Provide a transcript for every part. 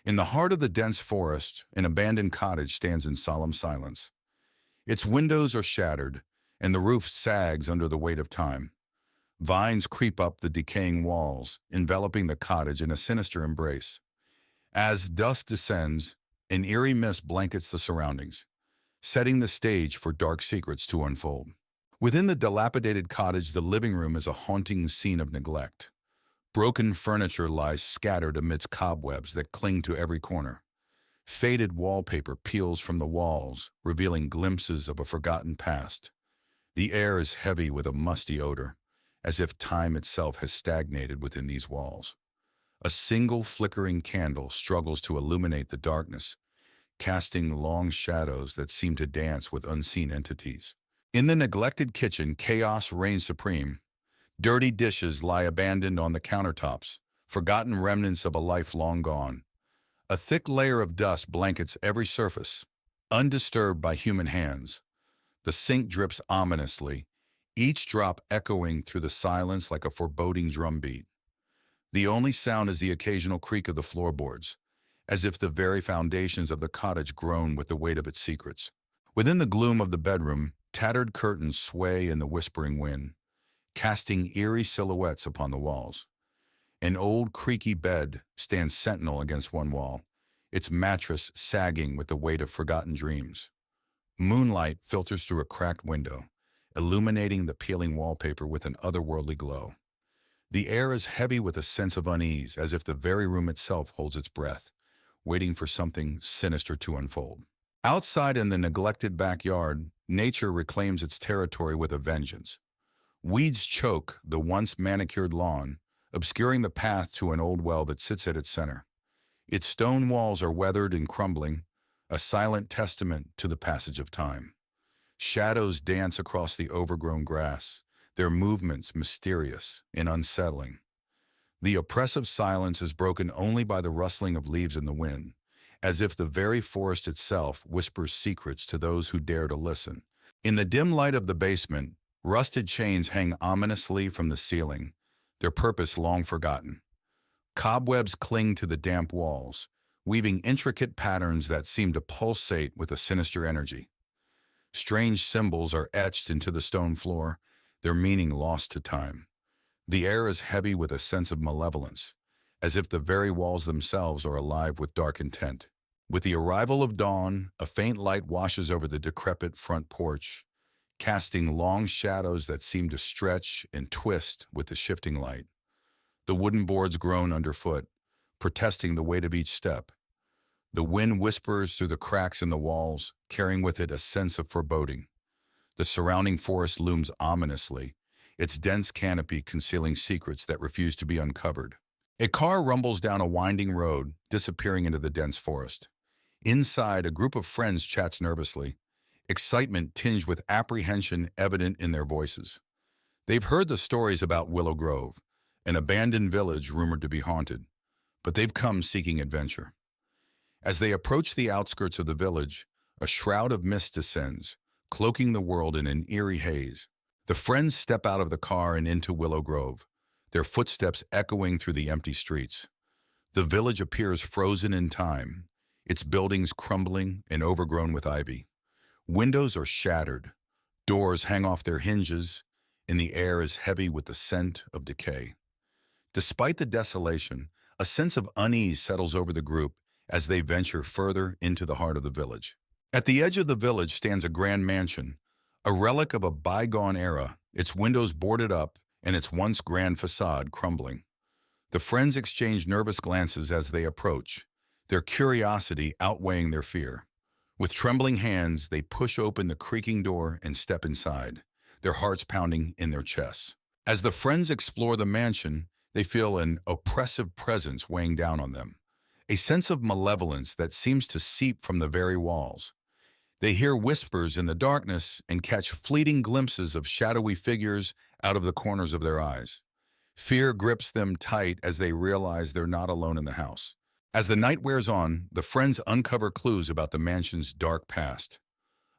In the heart of the dense forest, an abandoned cottage stands in solemn silence. Its windows are shattered, and the roof sags under the weight of time. Vines creep up the decaying walls, enveloping the cottage in a sinister embrace. As dusk descends, an eerie mist blankets the surroundings, setting the stage for dark secrets to unfold. Within the dilapidated cottage, the living room is a haunting scene of neglect. Broken furniture lies scattered amidst cobwebs that cling to every corner. Faded wallpaper peels from the walls, revealing glimpses of a forgotten past. The air is heavy with a musty odor, as if time itself has stagnated within these walls. A single flickering candle struggles to illuminate the darkness, casting long shadows that seem to dance with unseen entities. In the neglected kitchen, chaos reigns supreme. Dirty dishes lie abandoned on the countertops, forgotten remnants of a life long gone. A thick layer of dust blankets every surface, undisturbed by human hands. The sink drips ominously, each drop echoing through the silence like a foreboding drumbeat. The only sound is the occasional creak of the floorboards, as if the very foundations of the cottage groan with the weight of its secrets. Within the gloom of the bedroom, tattered curtains sway in the whispering wind, casting eerie silhouettes upon the walls. An old, creaky bed stands sentinel against one wall, its mattress sagging with the weight of forgotten dreams. Moonlight filters through a cracked window, illuminating the peeling wallpaper with an otherworldly glow. The air is heavy with a sense of unease, as if the very room itself holds its breath, waiting for something sinister to unfold. Outside in the neglected backyard, nature reclaims its territory with a vengeance. Weeds choke the once manicured lawn, obscuring the path to an old well that sits at its center. Its stone walls are weathered and crumbling, a silent testament to the passage of time. Shadows dance across the overgrown grass, their movements mysterious and unsettling. The oppressive silence is broken only by the rustling of leaves in the wind, as if the very forest itself whispers secrets to those who dare to listen. In the dim light of the basement, rusted chains hang ominously from the ceiling, their purpose long forgotten. Cobwebs cling to the damp walls, weaving intricate patterns that seem to pulsate with a sinister energy. Strange symbols are etched into the stone floor, their meaning lost to time. The air is heavy with a sense of malevolence, as if the very walls themselves are alive with dark intent. With the arrival of dawn, a faint light washes over the decrepit front porch, casting long shadows that seem to stretch and twist with the shifting light. The wooden boards groan underfoot, protesting the weight of each step. The wind whispers through the cracks in the walls, carrying with it a sense of foreboding. The surrounding forest looms ominously, its dense canopy concealing secrets that refuse to be uncovered. A car rumbles down a winding road, disappearing into the dense forest. Inside, a group of friends chats nervously, excitement tinged with apprehension evident in their voices. They've heard the stories about Willow Grove, an abandoned village rumored to be haunted, but they've come seeking adventure. As they approach the outskirts of the village, a shroud of mist descends, cloaking the world in an eerie haze. The friends step out of the car and into Willow Grove, their footsteps echoing through the empty streets. The village appears frozen in time, its buildings crumbling and overgrown with ivy. Windows are shattered, doors hang off their hinges, and the air is heavy with the scent of decay. Despite the desolation, a sense of unease settles over the group as they venture further into the heart of the village. At the edge of the village stands a grand mansion, a relic of a bygone era, its windows boarded up and its once grand facade crumbling. The friends exchange nervous glances as they approach, their curiosity outweighing their fear. With trembling hands, they push open the creaking door and step inside, their hearts pounding in their chests. As the friends explore the mansion, they feel an oppressive presence weighing down on them, a sense of malevolence that seems to seep from the very walls. They hear whispers in the darkness and catch fleeting glimpses of shadowy figures out of the corners of their eyes. Fear grips them tight as they realize they're not alone in the house. As the night wears on, the friends uncover clues about the mansion's dark past.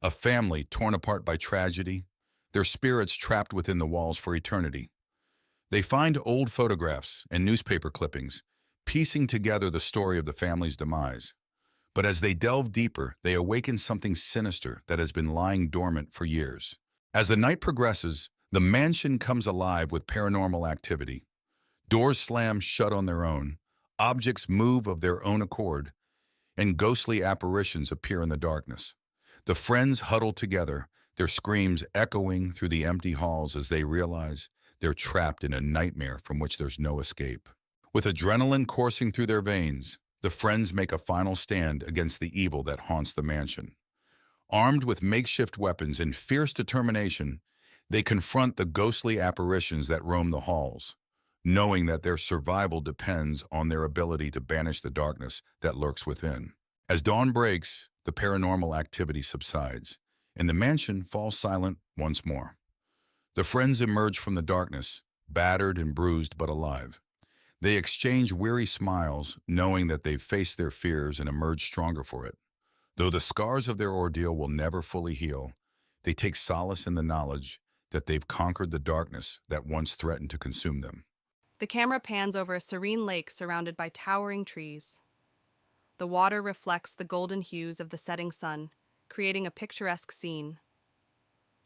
A family torn apart by tragedy, their spirits trapped within the walls for eternity. They find old photographs and newspaper clippings, piecing together the story of the family's demise. But as they delve deeper, they awaken something sinister that has been lying dormant for years. As the night progresses, the mansion comes alive with paranormal activity. Doors slam shut on their own, objects move of their own accord, and ghostly apparitions appear in the darkness. The friends huddle together, their screams echoing through the empty halls as they realize they're trapped in a nightmare from which there's no escape. With adrenaline coursing through their veins, the friends make a final stand against the evil that haunts the mansion. Armed with makeshift weapons and fierce determination, they confront the ghostly apparitions that roam the halls, knowing that their survival depends on their ability to banish the darkness that lurks within. As dawn breaks, the paranormal activity subsides, and the mansion falls silent once more. The friends emerge from the darkness, battered and bruised but alive. They exchange weary smiles, knowing that they've faced their fears and emerged stronger for it. Though the scars of their ordeal will never fully heal, they take solace in the knowledge that they've conquered the darkness that once threatened to consume them. The camera pans over a serene lake surrounded by towering trees. The water reflects the golden hues of the setting sun, creating a picturesque scene.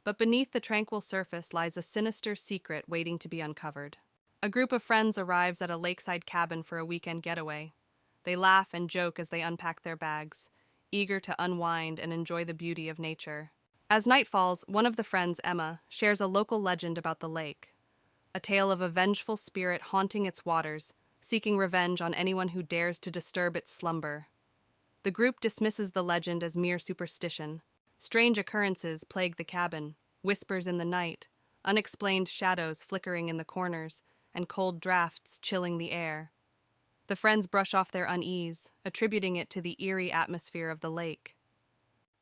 But beneath the tranquil surface lies a sinister secret waiting to be uncovered. A group of friends arrives at a lakeside cabin for a weekend getaway. They laugh and joke as they unpack their bags, eager to unwind and enjoy the beauty of nature. As night falls, one of the friends, Emma, shares a local legend about the lake, a tale of a vengeful spirit haunting its waters, seeking revenge on anyone who dares to disturb its slumber. The group dismisses the legend as mere superstition. Strange occurrences plague the cabin, whispers in the night, unexplained shadows flickering in the corners, and cold drafts chilling the air. The friends brush off their unease, attributing it to the eerie atmosphere of the lake.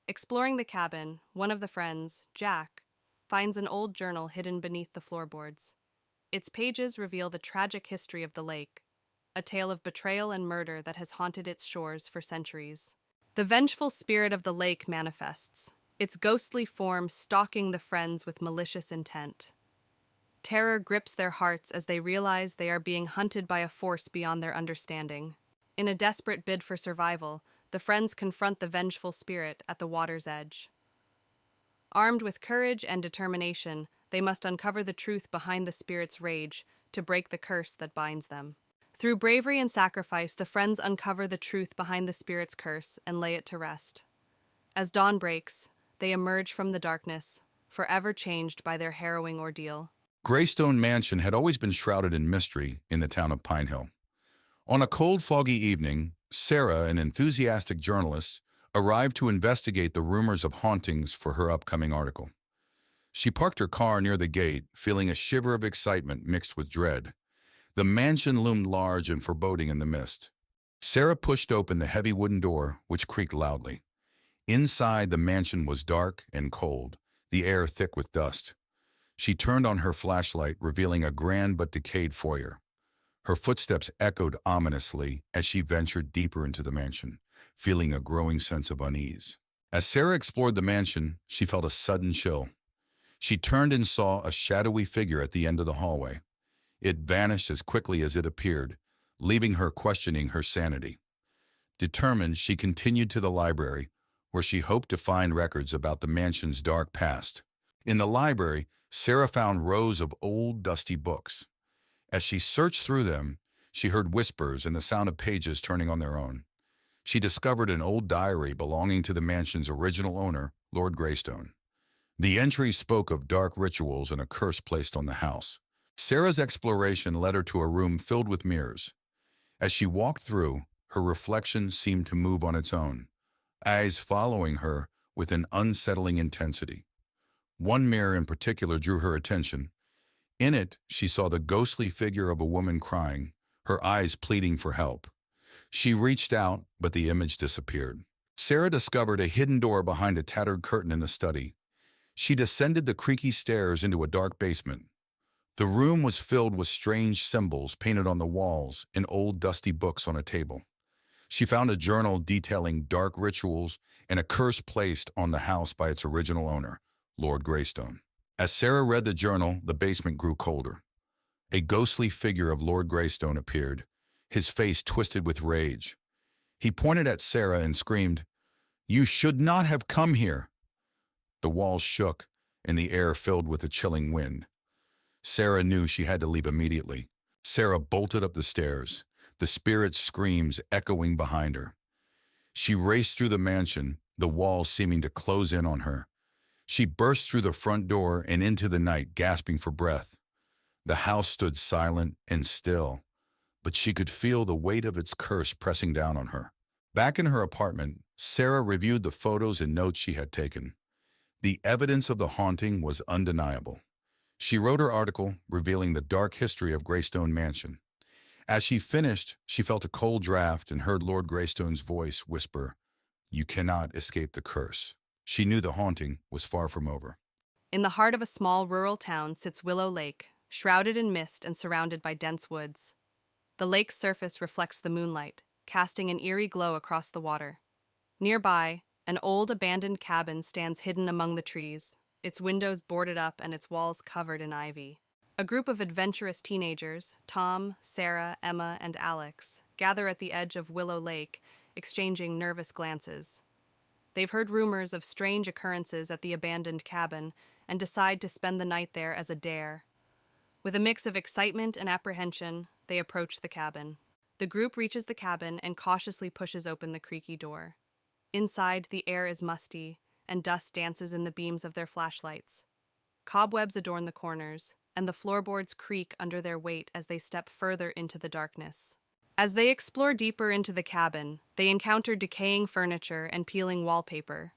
Exploring the cabin, one of the friends, Jack, finds an old journal hidden beneath the floorboards. Its pages reveal the tragic history of the lake, a tale of betrayal and murder that has haunted its shores for centuries. The vengeful spirit of the lake manifests, its ghostly form stalking the friends with malicious intent. Terror grips their hearts as they realize they are being hunted by a force beyond their understanding. In a desperate bid for survival, the friends confront the vengeful spirit at the water's edge. Armed with courage and determination, they must uncover the truth behind the spirit's rage to break the curse that binds them. Through bravery and sacrifice, the friends uncover the truth behind the spirit's curse and lay it to rest. As dawn breaks, they emerge from the darkness, forever changed by their harrowing ordeal. Greystone Mansion had always been shrouded in mystery in the town of Pine Hill. On a cold, foggy evening, Sarah, an enthusiastic journalist, arrived to investigate the rumors of hauntings for her upcoming article. She parked her car near the gate, feeling a shiver of excitement mixed with dread. The mansion loomed large and foreboding in the mist. Sarah pushed open the heavy wooden door, which creaked loudly. Inside, the mansion was dark and cold, the air thick with dust. She turned on her flashlight, revealing a grand but decayed foyer. Her footsteps echoed ominously as she ventured deeper into the mansion, feeling a growing sense of unease. As Sarah explored the mansion, she felt a sudden chill. She turned and saw a shadowy figure at the end of the hallway. It vanished as quickly as it appeared, leaving her questioning her sanity. Determined, she continued to the library, where she hoped to find records about the mansion's dark past. In the library, Sarah found rows of old, dusty books. As she searched through them, she heard whispers and the sound of pages turning on their own. She discovered an old diary belonging to the mansion's original owner, Lord Greystone. The entries spoke of dark rituals and a curse placed on the house. Sarah's exploration led her to a room filled with mirrors. As she walked through, her reflection seemed to move on its own, eyes following her with an unsettling intensity. One mirror in particular drew her attention. In it, she saw the ghostly figure of a woman crying, her eyes pleading for help. She reached out, but the image disappeared. Sarah discovered a hidden door behind a tattered curtain in the study. She descended the creaky stairs into a dark basement. The room was filled with strange symbols painted on the walls and old dusty books on a table. She found a journal detailing dark rituals and a curse placed on the house by its original owner, Lord Greystone. As Sarah read the journal, the basement grew colder. A ghostly figure of Lord Greystone appeared, his face twisted with rage. He pointed at Sarah and screamed, "You should not have come here!" The walls shook, and the air filled with a chilling wind. Sarah knew she had to leave immediately. Sarah bolted up the stairs, the spirit's screams echoing behind her. She raced through the mansion, the walls seeming to close in on her. She burst through the front door and into the night, gasping for breath. The house stood silent and still, but she could feel the weight of its curse pressing down on her. Back in her apartment, Sarah reviewed the photos and notes she had taken. The evidence of the haunting was undeniable. She wrote her article revealing the dark history of Greystone Mansion. As she finished, she felt a cold draft and heard Lord Greystone's voice whisper, "You cannot escape the curse." She knew the haunting was far from over. In the heart of a small rural town sits Willow Lake, shrouded in mist and surrounded by dense woods. The lake's surface reflects the moonlight, casting an eerie glow across the water. Nearby, an old abandoned cabin stands hidden among the trees, its windows boarded up and its walls covered in ivy. A group of adventurous teenagers, Tom, Sarah, Emma, and Alex, gather at the edge of Willow Lake, exchanging nervous glances. They've heard rumors of strange occurrences at the abandoned cabin and decide to spend the night there as a dare. With a mix of excitement and apprehension, they approach the cabin. The group reaches the cabin and cautiously pushes open the creaky door. Inside, the air is musty, and dust dances in the beams of their flashlights. Cobwebs adorn the corners, and the floorboards creak under their weight as they step further into the darkness. As they explore deeper into the cabin, they encounter decaying furniture and peeling wallpaper.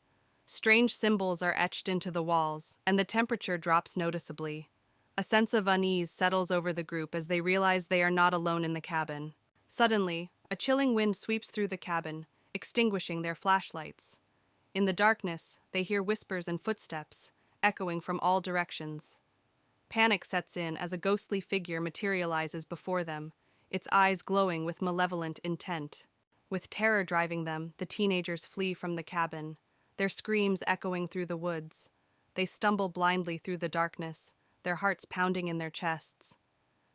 Strange symbols are etched into the walls, and the temperature drops noticeably. A sense of unease settles over the group as they realize they are not alone in the cabin. Suddenly, a chilling wind sweeps through the cabin, extinguishing their flashlights. In the darkness, they hear whispers and footsteps, echoing from all directions. Panic sets in as a ghostly figure materializes before them, its eyes glowing with malevolent intent. With terror driving them, the teenagers flee from the cabin, their screams echoing through the woods. They stumble blindly through the darkness, their hearts pounding in their chests.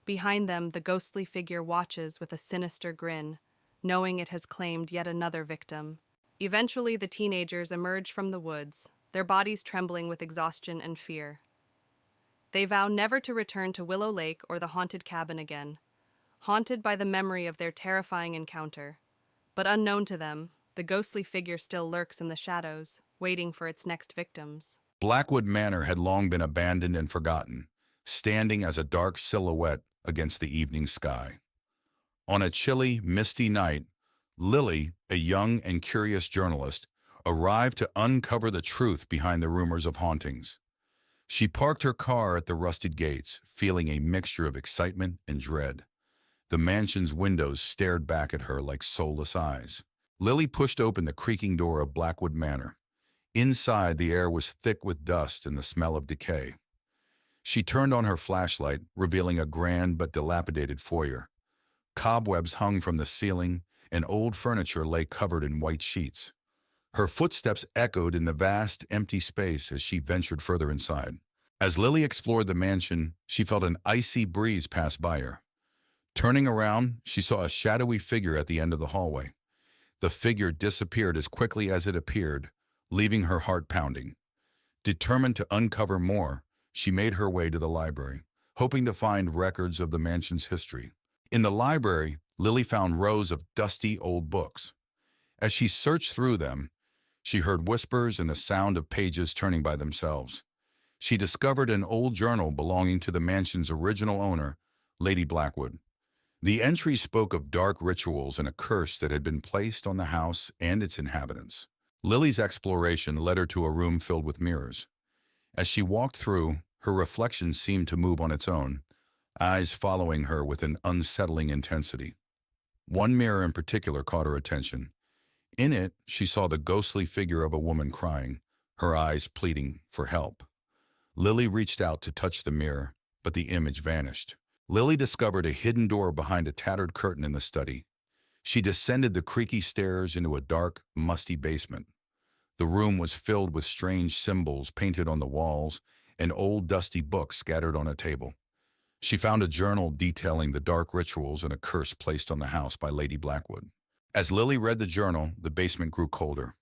Behind them, the ghostly figure watches with a sinister grin, knowing it has claimed yet another victim. Eventually, the teenagers emerge from the woods, their bodies trembling with exhaustion and fear. They vow never to return to Willow Lake or the haunted cabin again, haunted by the memory of their terrifying encounter. But unknown to them, the ghostly figure still lurks in the shadows, waiting for its next victims. Blackwood Manor had long been abandoned and forgotten, standing as a dark silhouette against the evening sky. On a chilly, misty night, Lily, a young and curious journalist, arrived to uncover the truth behind the rumors of hauntings. She parked her car at the rusted gates, feeling a mixture of excitement and dread. The mansion's windows stared back at her like soulless eyes. Lily pushed open the creaking door of Blackwood Manor. Inside, the air was thick with dust and the smell of decay. She turned on her flashlight, revealing a grand but dilapidated foyer. Cobwebs hung from the ceiling, and old furniture lay covered in white sheets. Her footsteps echoed in the vast, empty space as she ventured further inside. As Lily explored the mansion, she felt an icy breeze pass by her. Turning around, she saw a shadowy figure at the end of the hallway. The figure disappeared as quickly as it appeared, leaving her heart pounding. Determined to uncover more, she made her way to the library, hoping to find records of the mansion's history. In the library, Lily found rows of dusty old books. As she searched through them, she heard whispers and the sound of pages turning by themselves. She discovered an old journal belonging to the mansion's original owner, Lady Blackwood. The entry spoke of dark rituals and a curse that had been placed on the house and its inhabitants. Lily's exploration led her to a room filled with mirrors. As she walked through, her reflection seemed to move on its own, eyes following her with an unsettling intensity. One mirror in particular caught her attention. In it, she saw the ghostly figure of a woman crying, her eyes pleading for help. Lily reached out to touch the mirror, but the image vanished. Lily discovered a hidden door behind a tattered curtain in the study. She descended the creaky stairs into a dark, musty basement. The room was filled with strange symbols painted on the walls and old dusty books scattered on a table. She found a journal detailing the dark rituals and a curse placed on the house by Lady Blackwood. As Lily read the journal, the basement grew colder.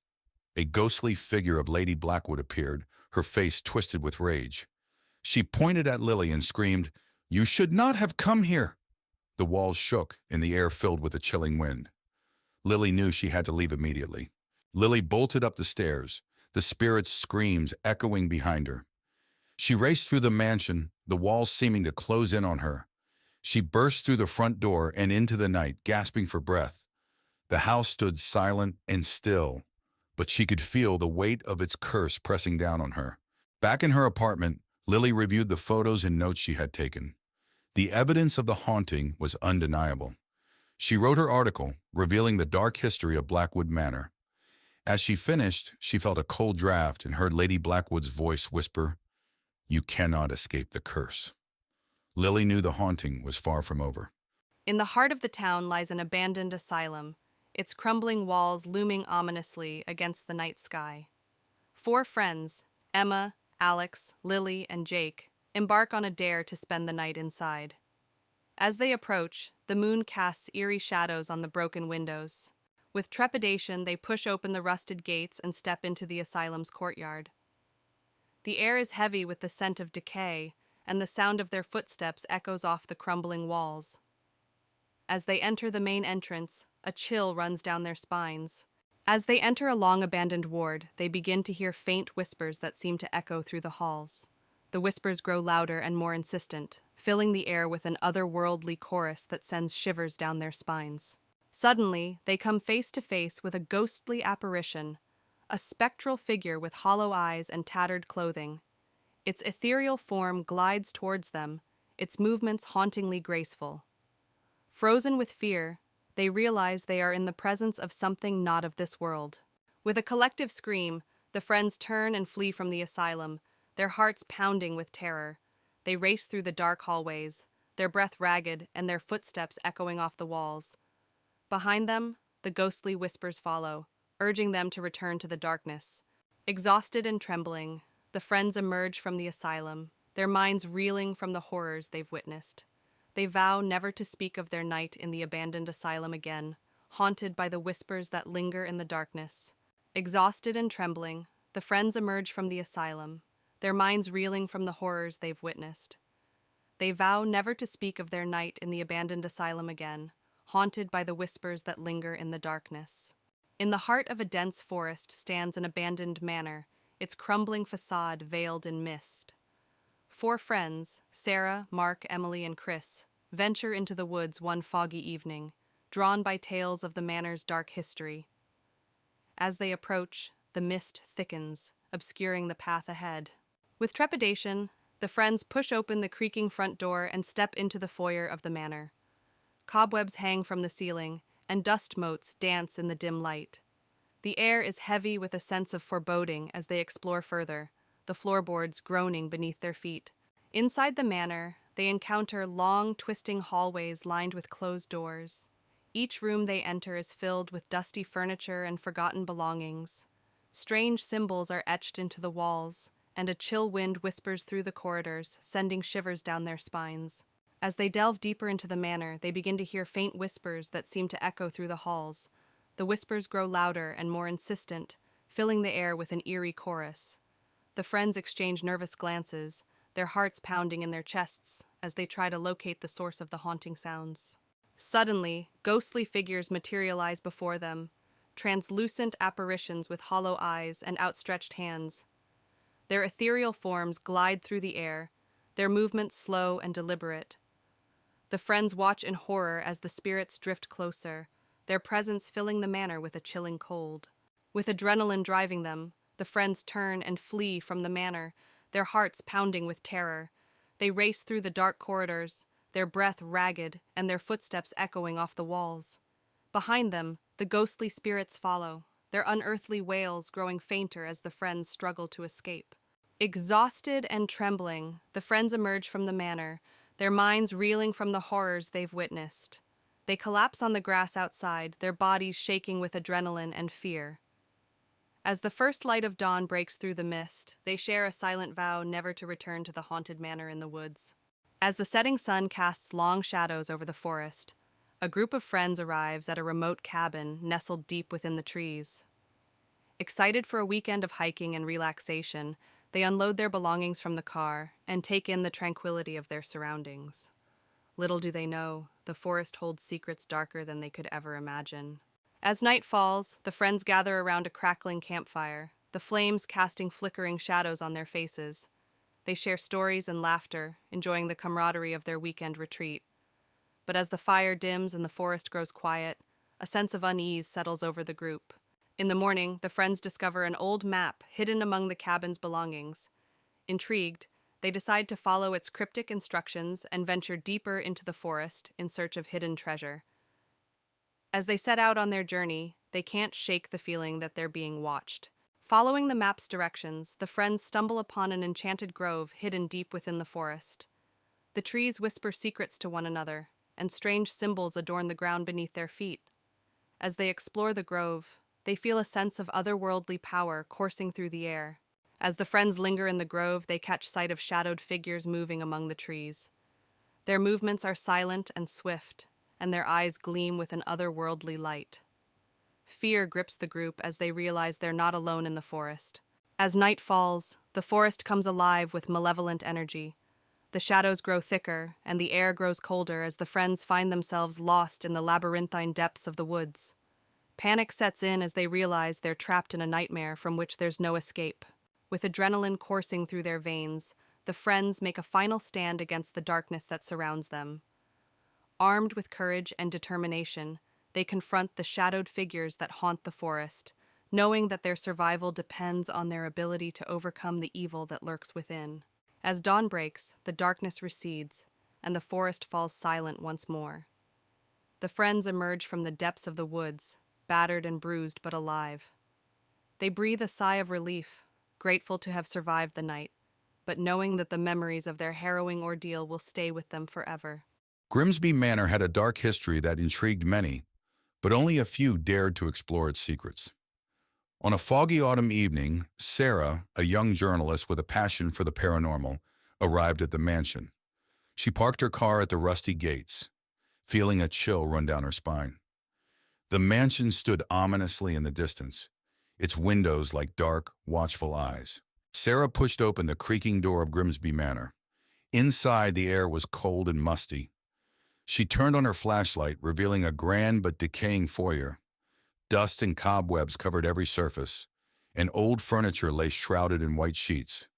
A ghostly figure of Lady Blackwood appeared, her face twisted with rage. She pointed at Lily and screamed, "You should not have come here!" The walls shook, and the air filled with a chilling wind. Lily knew she had to leave immediately. Lily bolted up the stairs, the spirit's screams echoing behind her. She raced through the mansion, the walls seeming to close in on her. She burst through the front door and into the night, gasping for breath. The house stood silent and still, but she could feel the weight of its curse pressing down on her. Back in her apartment, Lily reviewed the photos and notes she had taken. The evidence of the haunting was undeniable. She wrote her article, revealing the dark history of Blackwood Manor. As she finished, she felt a cold draft and heard Lady Blackwood's voice whisper, "You cannot escape the curse." Lily knew the haunting was far from over. In the heart of the town lies an abandoned asylum, its crumbling walls looming ominously against the night sky. Four friends, Emma, Alex, Lily, and Jake, embark on a dare to spend the night inside. As they approach, the moon casts eerie shadows on the broken windows. With trepidation, they push open the rusted gates and step into the asylum's courtyard. The air is heavy with the scent of decay, and the sound of their footsteps echoes off the crumbling walls. As they enter the main entrance, a chill runs down their spines. As they enter a long-abandoned ward, they begin to hear faint whispers that seem to echo through the halls. The whispers grow louder and more insistent, filling the air with an otherworldly chorus that sends shivers down their spines. Suddenly, they come face to face with a ghostly apparition, a spectral figure with hollow eyes and tattered clothing. Its ethereal form glides towards them, its movements hauntingly graceful. Frozen with fear, they realize they are in the presence of something not of this world. With a collective scream, the friends turn and flee from the asylum, their hearts pounding with terror. They race through the dark hallways, their breath ragged and their footsteps echoing off the walls. Behind them, the ghostly whispers follow, urging them to return to the darkness. Exhausted and trembling, the friends emerge from the asylum, their minds reeling from the horrors they've witnessed. They vow never to speak of their night in the abandoned asylum again, haunted by the whispers that linger in the darkness. Exhausted and trembling, the friends emerge from the asylum, their minds reeling from the horrors they've witnessed. They vow never to speak of their night in the abandoned asylum again, haunted by the whispers that linger in the darkness. In the heart of a dense forest stands an abandoned manor, its crumbling facade veiled in mist. Four friends, Sarah, Mark, Emily, and Chris, venture into the woods one foggy evening, drawn by tales of the manor's dark history. As they approach, the mist thickens, obscuring the path ahead. With trepidation, the friends push open the creaking front door and step into the foyer of the manor. Cobwebs hang from the ceiling, and dust motes dance in the dim light. The air is heavy with a sense of foreboding as they explore further, the floorboards groaning beneath their feet. Inside the manor, they encounter long, twisting hallways lined with closed doors. Each room they enter is filled with dusty furniture and forgotten belongings. Strange symbols are etched into the walls, and a chill wind whispers through the corridors, sending shivers down their spines. As they delve deeper into the manor, they begin to hear faint whispers that seem to echo through the halls. The whispers grow louder and more insistent, filling the air with an eerie chorus. The friends exchange nervous glances, their hearts pounding in their chests as they try to locate the source of the haunting sounds. Suddenly, ghostly figures materialize before them, translucent apparitions with hollow eyes and outstretched hands. Their ethereal forms glide through the air, their movements slow and deliberate. The friends watch in horror as the spirits drift closer, their presence filling the manor with a chilling cold. With adrenaline driving them, the friends turn and flee from the manor, their hearts pounding with terror. They race through the dark corridors, their breath ragged and their footsteps echoing off the walls. Behind them, the ghostly spirits follow, their unearthly wails growing fainter as the friends struggle to escape. Exhausted and trembling, the friends emerge from the manor, their minds reeling from the horrors they've witnessed. They collapse on the grass outside, their bodies shaking with adrenaline and fear. As the first light of dawn breaks through the mist, they share a silent vow never to return to the haunted manor in the woods. As the setting sun casts long shadows over the forest, a group of friends arrives at a remote cabin nestled deep within the trees. Excited for a weekend of hiking and relaxation, they unload their belongings from the car and take in the tranquility of their surroundings. Little do they know, the forest holds secrets darker than they could ever imagine. As night falls, the friends gather around a crackling campfire, the flames casting flickering shadows on their faces. They share stories and laughter, enjoying the camaraderie of their weekend retreat. But as the fire dims and the forest grows quiet, a sense of unease settles over the group. In the morning, the friends discover an old map hidden among the cabin's belongings. Intrigued, they decide to follow its cryptic instructions and venture deeper into the forest in search of hidden treasure. As they set out on their journey, they can't shake the feeling that they're being watched. Following the map's directions, the friends stumble upon an enchanted grove hidden deep within the forest. The trees whisper secrets to one another, and strange symbols adorn the ground beneath their feet. As they explore the grove, they feel a sense of otherworldly power coursing through the air. As the friends linger in the grove, they catch sight of shadowed figures moving among the trees. Their movements are silent and swift, and their eyes gleam with an otherworldly light. Fear grips the group as they realize they're not alone in the forest. As night falls, the forest comes alive with malevolent energy. The shadows grow thicker, and the air grows colder as the friends find themselves lost in the labyrinthine depths of the woods. Panic sets in as they realize they're trapped in a nightmare from which there's no escape. With adrenaline coursing through their veins, the friends make a final stand against the darkness that surrounds them. Armed with courage and determination, they confront the shadowed figures that haunt the forest, knowing that their survival depends on their ability to overcome the evil that lurks within. As dawn breaks, the darkness recedes, and the forest falls silent once more. The friends emerge from the depths of the woods, battered and bruised but alive. They breathe a sigh of relief, grateful to have survived the night, but knowing that the memories of their harrowing ordeal will stay with them forever. Grimsby Manor had a dark history that intrigued many, but only a few dared to explore its secrets. On a foggy autumn evening, Sarah, a young journalist with a passion for the paranormal, arrived at the mansion. She parked her car at the rusty gates, feeling a chill run down her spine. The mansion stood ominously in the distance, its windows like dark, watchful eyes. Sarah pushed open the creaking door of Grimsby Manor. Inside, the air was cold and musty. She turned on her flashlight, revealing a grand but decaying foyer. Dust and cobwebs covered every surface, and old furniture lay shrouded in white sheets.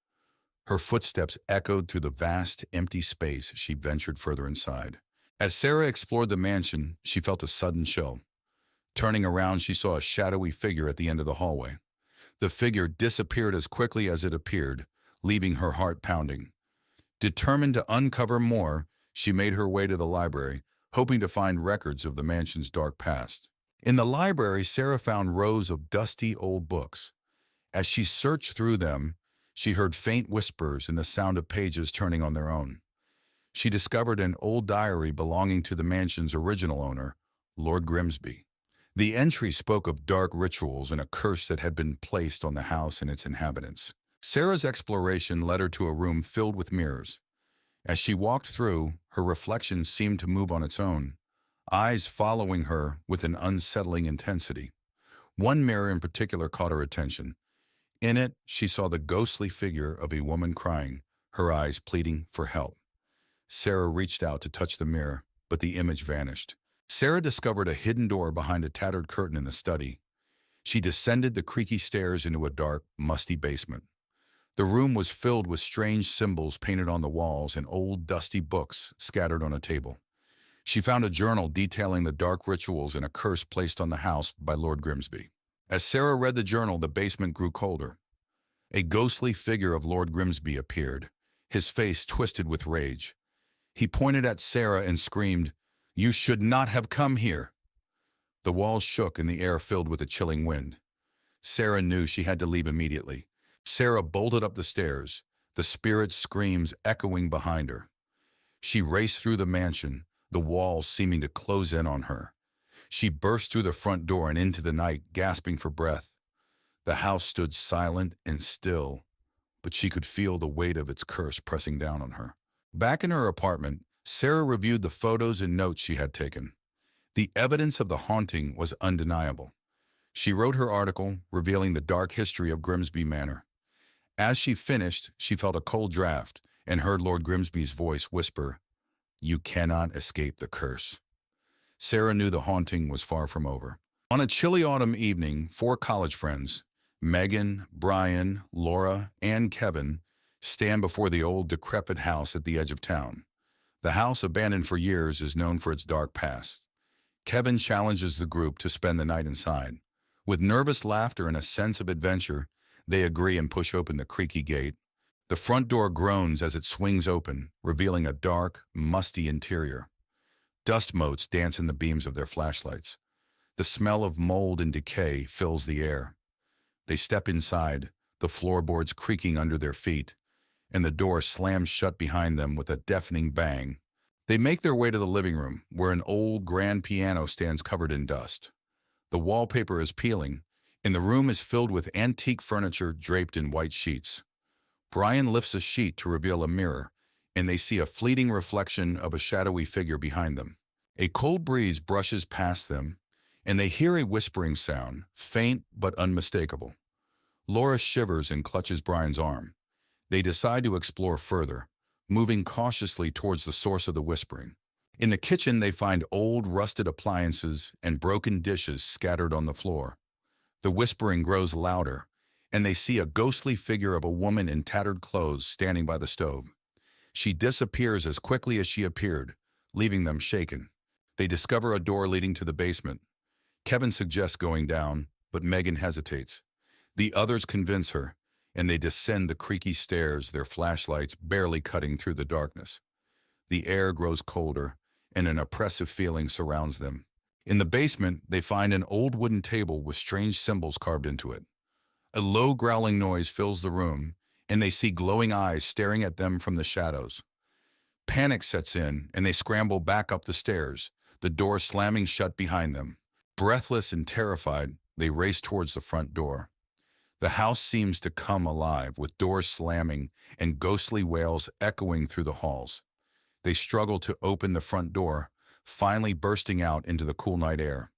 Her footsteps echoed through the vast, empty space as she ventured further inside. As Sarah explored the mansion, she felt a sudden chill. Turning around, she saw a shadowy figure at the end of the hallway. The figure disappeared as quickly as it appeared, leaving her heart pounding. Determined to uncover more, she made her way to the library, hoping to find records of the mansion's dark past. In the library, Sarah found rows of dusty old books. As she searched through them, she heard faint whispers and the sound of pages turning on their own. She discovered an old diary belonging to the mansion's original owner, Lord Grimsby. The entry spoke of dark rituals and a curse that had been placed on the house and its inhabitants. Sarah's exploration led her to a room filled with mirrors. As she walked through, her reflection seemed to move on its own, eyes following her with an unsettling intensity. One mirror in particular caught her attention. In it, she saw the ghostly figure of a woman crying, her eyes pleading for help. Sarah reached out to touch the mirror, but the image vanished. Sarah discovered a hidden door behind a tattered curtain in the study. She descended the creaky stairs into a dark, musty basement. The room was filled with strange symbols painted on the walls and old, dusty books scattered on a table. She found a journal detailing the dark rituals and a curse placed on the house by Lord Grimsby. As Sarah read the journal, the basement grew colder. A ghostly figure of Lord Grimsby appeared, his face twisted with rage. He pointed at Sarah and screamed, "You should not have come here!" The walls shook and the air filled with a chilling wind. Sarah knew she had to leave immediately. Sarah bolted up the stairs, the spirit's screams echoing behind her. She raced through the mansion, the walls seeming to close in on her. She burst through the front door and into the night, gasping for breath. The house stood silent and still, but she could feel the weight of its curse pressing down on her. Back in her apartment, Sarah reviewed the photos and notes she had taken. The evidence of the haunting was undeniable. She wrote her article, revealing the dark history of Grimsby Manor. As she finished, she felt a cold draft and heard Lord Grimsby's voice whisper, "You cannot escape the curse." Sarah knew the haunting was far from over. On a chilly autumn evening, four college friends, Megan, Brian, Laura, and Kevin, stand before the old decrepit house at the edge of town. The house, abandoned for years, is known for its dark past. Kevin challenges the group to spend the night inside. With nervous laughter and a sense of adventure, they agree and push open the creaky gate. The front door groans as it swings open, revealing a dark, musty interior. Dust motes dance in the beams of their flashlights. The smell of mold and decay fills the air. They step inside, the floorboards creaking under their feet, and the door slams shut behind them with a deafening bang. They make their way to the living room, where an old grand piano stands covered in dust. The wallpaper is peeling, and the room is filled with antique furniture draped in white sheets. Brian lifts a sheet to reveal a mirror, and they see a fleeting reflection of a shadowy figure behind them. A cold breeze brushes past them, and they hear a whispering sound, faint but unmistakable. Laura shivers and clutches Brian's arm. They decide to explore further, moving cautiously towards the source of the whispering. In the kitchen, they find old, rusted appliances and broken dishes scattered on the floor. The whispering grows louder, and they see a ghostly figure of a woman in tattered clothes standing by the stove. She disappears as quickly as she appeared, leaving them shaken. They discover a door leading to the basement. Kevin suggests going down, but Megan hesitates. The others convince her, and they descend the creaky stairs, their flashlights barely cutting through the darkness. The air grows colder, and an oppressive feeling surrounds them. In the basement, they find an old wooden table with strange symbols carved into it. A low growling noise fills the room, and they see glowing eyes staring at them from the shadows. Panic sets in, and they scramble back up the stairs, the door slamming shut behind them. Breathless and terrified, they race towards the front door. The house seems to come alive, with doors slamming and ghostly wails echoing through the halls. They struggle to open the front door, finally bursting out into the cool night air.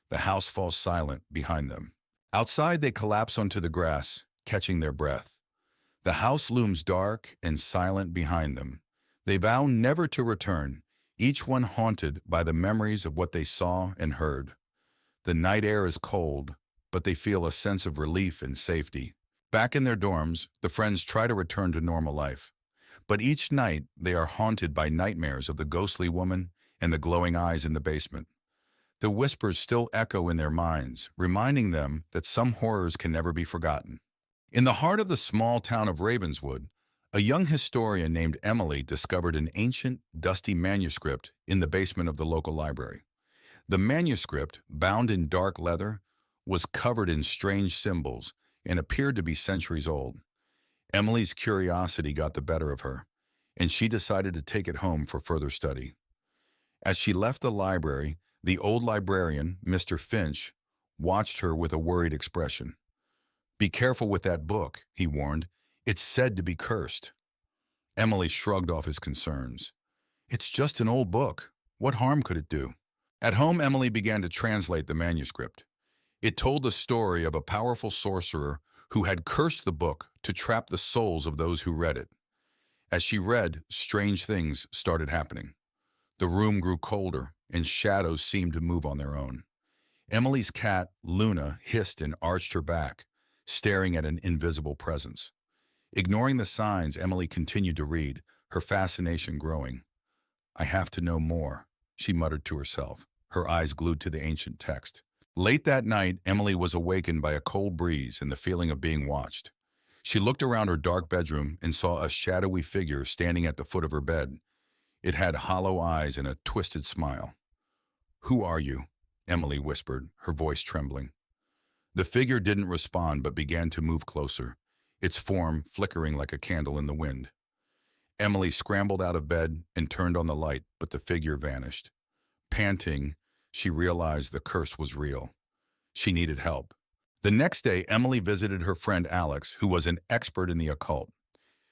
The house falls silent behind them. Outside, they collapse onto the grass, catching their breath. The house looms dark and silent behind them. They vow never to return, each one haunted by the memories of what they saw and heard. The night air is cold, but they feel a sense of relief and safety. Back in their dorms, the friends try to return to normal life. But each night, they are haunted by nightmares of the ghostly woman and the glowing eyes in the basement. The whispers still echo in their minds, reminding them that some horrors can never be forgotten. In the heart of the small town of Ravenswood, a young historian named Emily discovered an ancient, dusty manuscript in the basement of the local library. The manuscript, bound in dark leather, was covered in strange symbols and appeared to be centuries old. Emily's curiosity got the better of her, and she decided to take it home for further study. As she left the library, the old librarian, Mr. Finch, watched her with a worried expression. "Be careful with that book," he warned. "It's said to be cursed." Emily shrugged off his concerns. "It's just an old book. What harm could it do?" At home, Emily began to translate the manuscript. It told the story of a powerful sorcerer who had cursed the book to trap the souls of those who read it. As she read, strange things started happening. The room grew colder, and shadows seemed to move on their own. Emily's cat, Luna, hissed and arched her back, staring at an invisible presence. Ignoring the signs, Emily continued to read, her fascination growing. "I have to know more," she muttered to herself, her eyes glued to the ancient text. Late that night, Emily was awakened by a cold breeze and the feeling of being watched. She looked around her dark bedroom and saw a shadowy figure standing at the foot of her bed. It had hollow eyes and a twisted smile. "Who are you?" Emily whispered, her voice trembling. The figure didn't respond but began to move closer, its form flickering like a candle in the wind. Emily scrambled out of bed and turned on the light, but the figure vanished. Panting, she realized the curse was real. She needed help. The next day, Emily visited her friend Alex, who was an expert in the occult.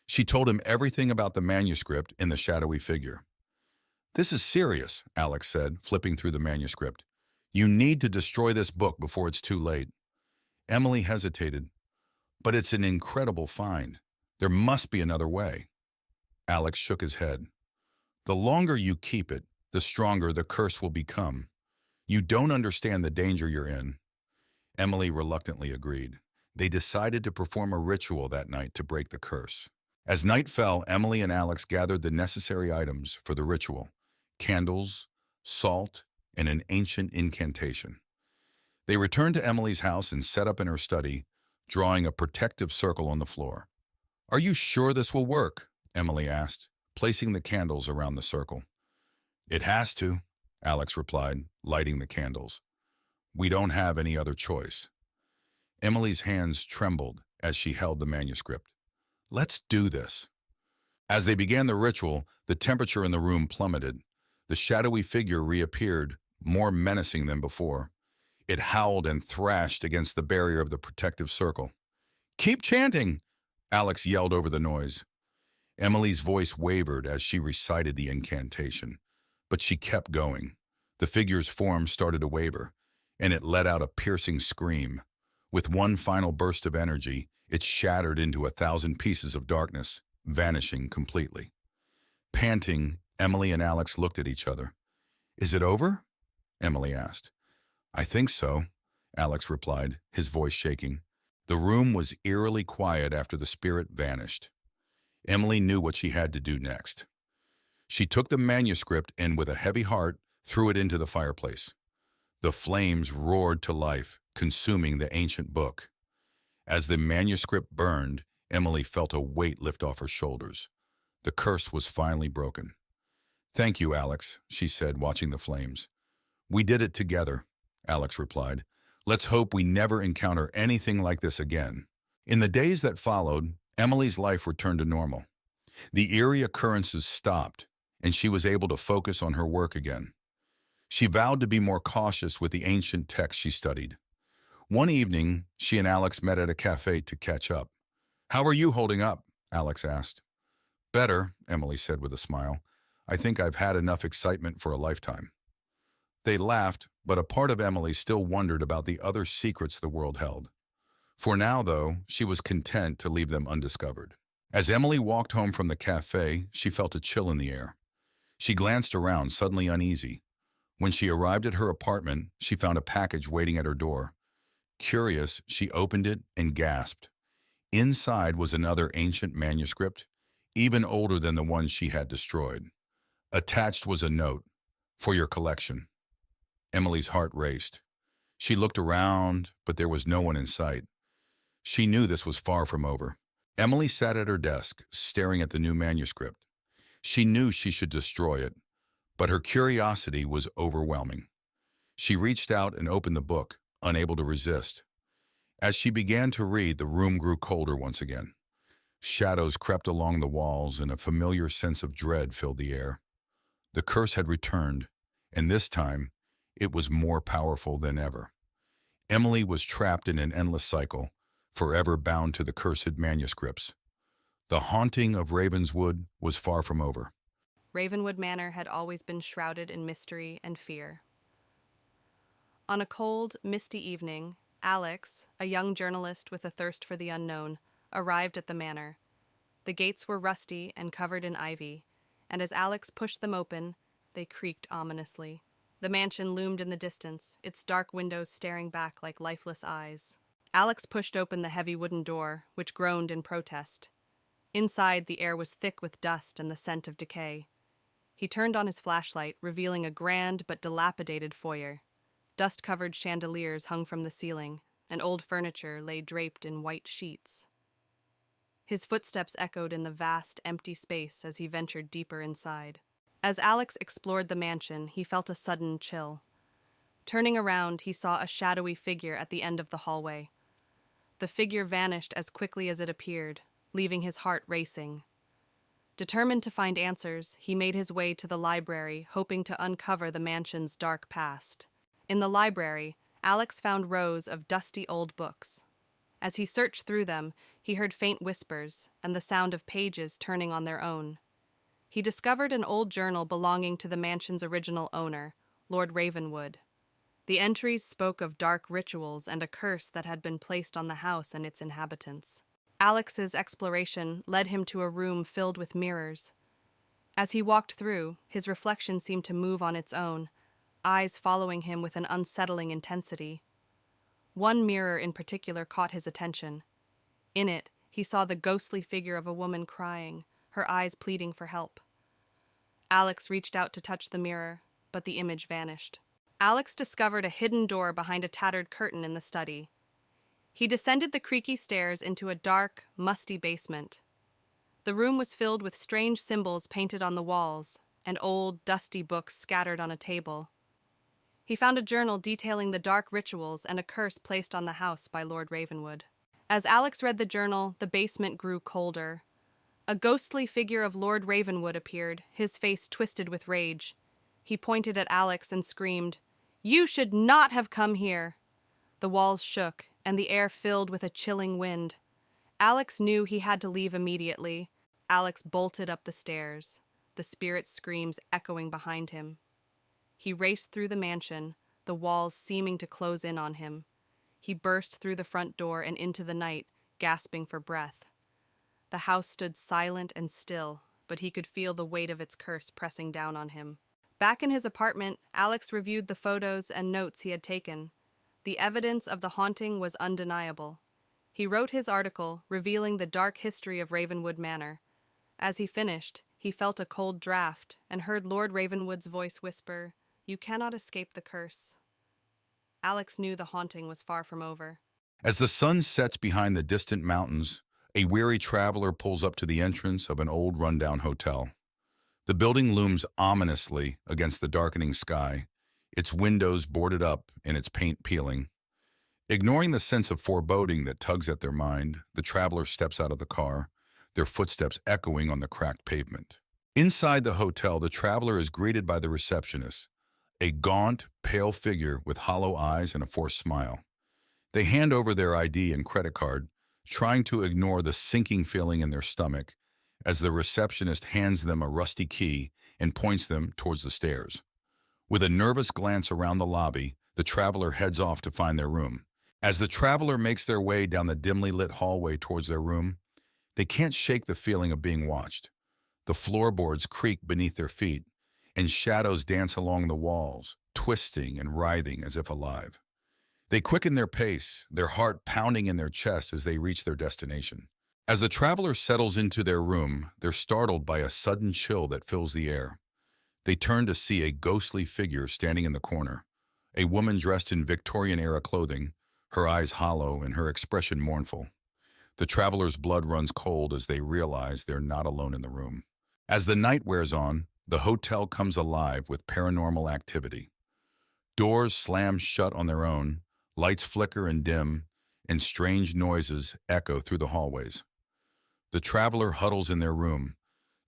She told him everything about the manuscript and the shadowy figure. "This is serious," Alex said, flipping through the manuscript. "You need to destroy this book before it's too late." Emily hesitated. "But it's an incredible find. There must be another way." Alex shook his head. "The longer you keep it, the stronger the curse will become. You don't understand the danger you're in." Emily reluctantly agreed. They decided to perform a ritual that night to break the curse. As night fell, Emily and Alex gathered the necessary items for the ritual: candles, salt, and an ancient incantation. They returned to Emily's house and set up in her study, drawing a protective circle on the floor. "Are you sure this will work?" Emily asked, placing the candles around the circle. "It has to," Alex replied, lighting the candles. "We don't have any other choice." Emily's hands trembled as she held the manuscript. "Let's do this." As they began the ritual, the temperature in the room plummeted. The shadowy figure reappeared, more menacing than before. It howled and thrashed against the barrier of the protective circle. "Keep chanting!" Alex yelled over the noise. Emily's voice wavered as she recited the incantation, but she kept going. The figure's form started to waver, and it let out a piercing scream. With one final burst of energy, it shattered into 1,000 pieces of darkness, vanishing completely. Panting, Emily and Alex looked at each other. "Is it over?" Emily asked. "I think so," Alex replied, his voice shaking. The room was eerily quiet after the spirit vanished. Emily knew what she had to do next. She took the manuscript and, with a heavy heart, threw it into the fireplace. The flames roared to life, consuming the ancient book. As the manuscript burned, Emily felt a weight lift off her shoulders. The curse was finally broken. "Thank you, Alex," she said, watching the flames. "We did it together," Alex replied. "Let's hope we never encounter anything like this again." In the days that followed, Emily's life returned to normal. The eerie occurrences stopped, and she was able to focus on her work again. She vowed to be more cautious with the ancient texts she studied. One evening, she and Alex met at a cafe to catch up. "How are you holding up?" Alex asked. "Better," Emily said with a smile. "I think I've had enough excitement for a lifetime." They laughed, but a part of Emily still wondered about the other secrets the world held. For now, though, she was content to leave them undiscovered. As Emily walked home from the cafe, she felt a chill in the air. She glanced around, suddenly uneasy. When she arrived at her apartment, she found a package waiting at her door. Curious, she opened it and gasped. Inside was another ancient manuscript, even older than the one she had destroyed. Attached was a note, "For your collection." Emily's heart raced. She looked around, but there was no one in sight. She knew this was far from over. Emily sat at her desk, staring at the new manuscript. She knew she should destroy it, but her curiosity was overwhelming. She reached out and opened the book, unable to resist. As she began to read, the room grew colder once again. Shadows crept along the walls, and a familiar sense of dread filled the air. The curse had returned, and this time, it was more powerful than ever. Emily was trapped in an endless cycle, forever bound to the cursed manuscripts. The haunting of Ravenswood was far from over. Ravenwood Manor had always been shrouded in mystery and fear. On a cold, misty evening, Alex, a young journalist with a thirst for the unknown, arrived at the manor. The gates were rusty and covered in ivy, and as Alex pushed them open, they creaked ominously. The mansion loomed in the distance, its dark windows staring back like lifeless eyes. Alex pushed open the heavy wooden door, which groaned in protest. Inside, the air was thick with dust and the scent of decay. He turned on his flashlight, revealing a grand but dilapidated foyer. Dust-covered chandeliers hung from the ceiling, and old furniture lay draped in white sheets. His footsteps echoed in the vast, empty space as he ventured deeper inside. As Alex explored the mansion, he felt a sudden chill. Turning around, he saw a shadowy figure at the end of the hallway. The figure vanished as quickly as it appeared, leaving his heart racing. Determined to find answers, he made his way to the library, hoping to uncover the mansion's dark past. In the library, Alex found rows of dusty old books. As he searched through them, he heard faint whispers and the sound of pages turning on their own. He discovered an old journal belonging to the mansion's original owner, Lord Ravenwood. The entries spoke of dark rituals and a curse that had been placed on the house and its inhabitants. Alex's exploration led him to a room filled with mirrors. As he walked through, his reflection seemed to move on its own, eyes following him with an unsettling intensity. One mirror in particular caught his attention. In it, he saw the ghostly figure of a woman crying, her eyes pleading for help. Alex reached out to touch the mirror, but the image vanished. Alex discovered a hidden door behind a tattered curtain in the study. He descended the creaky stairs into a dark, musty basement. The room was filled with strange symbols painted on the walls and old, dusty books scattered on a table. He found a journal detailing the dark rituals and a curse placed on the house by Lord Ravenwood. As Alex read the journal, the basement grew colder. A ghostly figure of Lord Ravenwood appeared, his face twisted with rage. He pointed at Alex and screamed, "You should not have come here!" The walls shook, and the air filled with a chilling wind. Alex knew he had to leave immediately. Alex bolted up the stairs, the spirit's screams echoing behind him. He raced through the mansion, the walls seeming to close in on him. He burst through the front door and into the night, gasping for breath. The house stood silent and still, but he could feel the weight of its curse pressing down on him. Back in his apartment, Alex reviewed the photos and notes he had taken. The evidence of the haunting was undeniable. He wrote his article, revealing the dark history of Ravenwood Manor. As he finished, he felt a cold draft and heard Lord Ravenwood's voice whisper, "You cannot escape the curse." Alex knew the haunting was far from over. As the sun sets behind the distant mountains, a weary traveler pulls up to the entrance of an old rundown hotel. The building looms ominously against the darkening sky, its windows boarded up and its paint peeling. Ignoring the sense of foreboding that tugs at their mind, the traveler steps out of the car, their footsteps echoing on the cracked pavement. Inside the hotel, the traveler is greeted by the receptionist, a gaunt, pale figure with hollow eyes and a forced smile. They hand over their ID and credit card, trying to ignore the sinking feeling in their stomach as the receptionist hands them a rusty key and points them towards the stairs. With a nervous glance around the lobby, the traveler heads off to find their room. As the traveler makes their way down the dimly lit hallway towards their room, they can't shake the feeling of being watched. The floorboards creak beneath their feet, and shadows dance along the walls, twisting and writhing as if alive. They quicken their pace, their heart pounding in their chest as they reach their destination. As the traveler settles into their room, they're startled by a sudden chill that fills the air. They turn to see a ghostly figure standing in the corner, a woman dressed in Victorian-era clothing, her eyes hollow and her expression mournful. The traveler's blood runs cold as they realize they're not alone in the room. As the night wears on, the hotel comes alive with paranormal activity. Doors slam shut on their own, lights flicker and dim, and strange noises echo through the hallways. The traveler huddles in their room,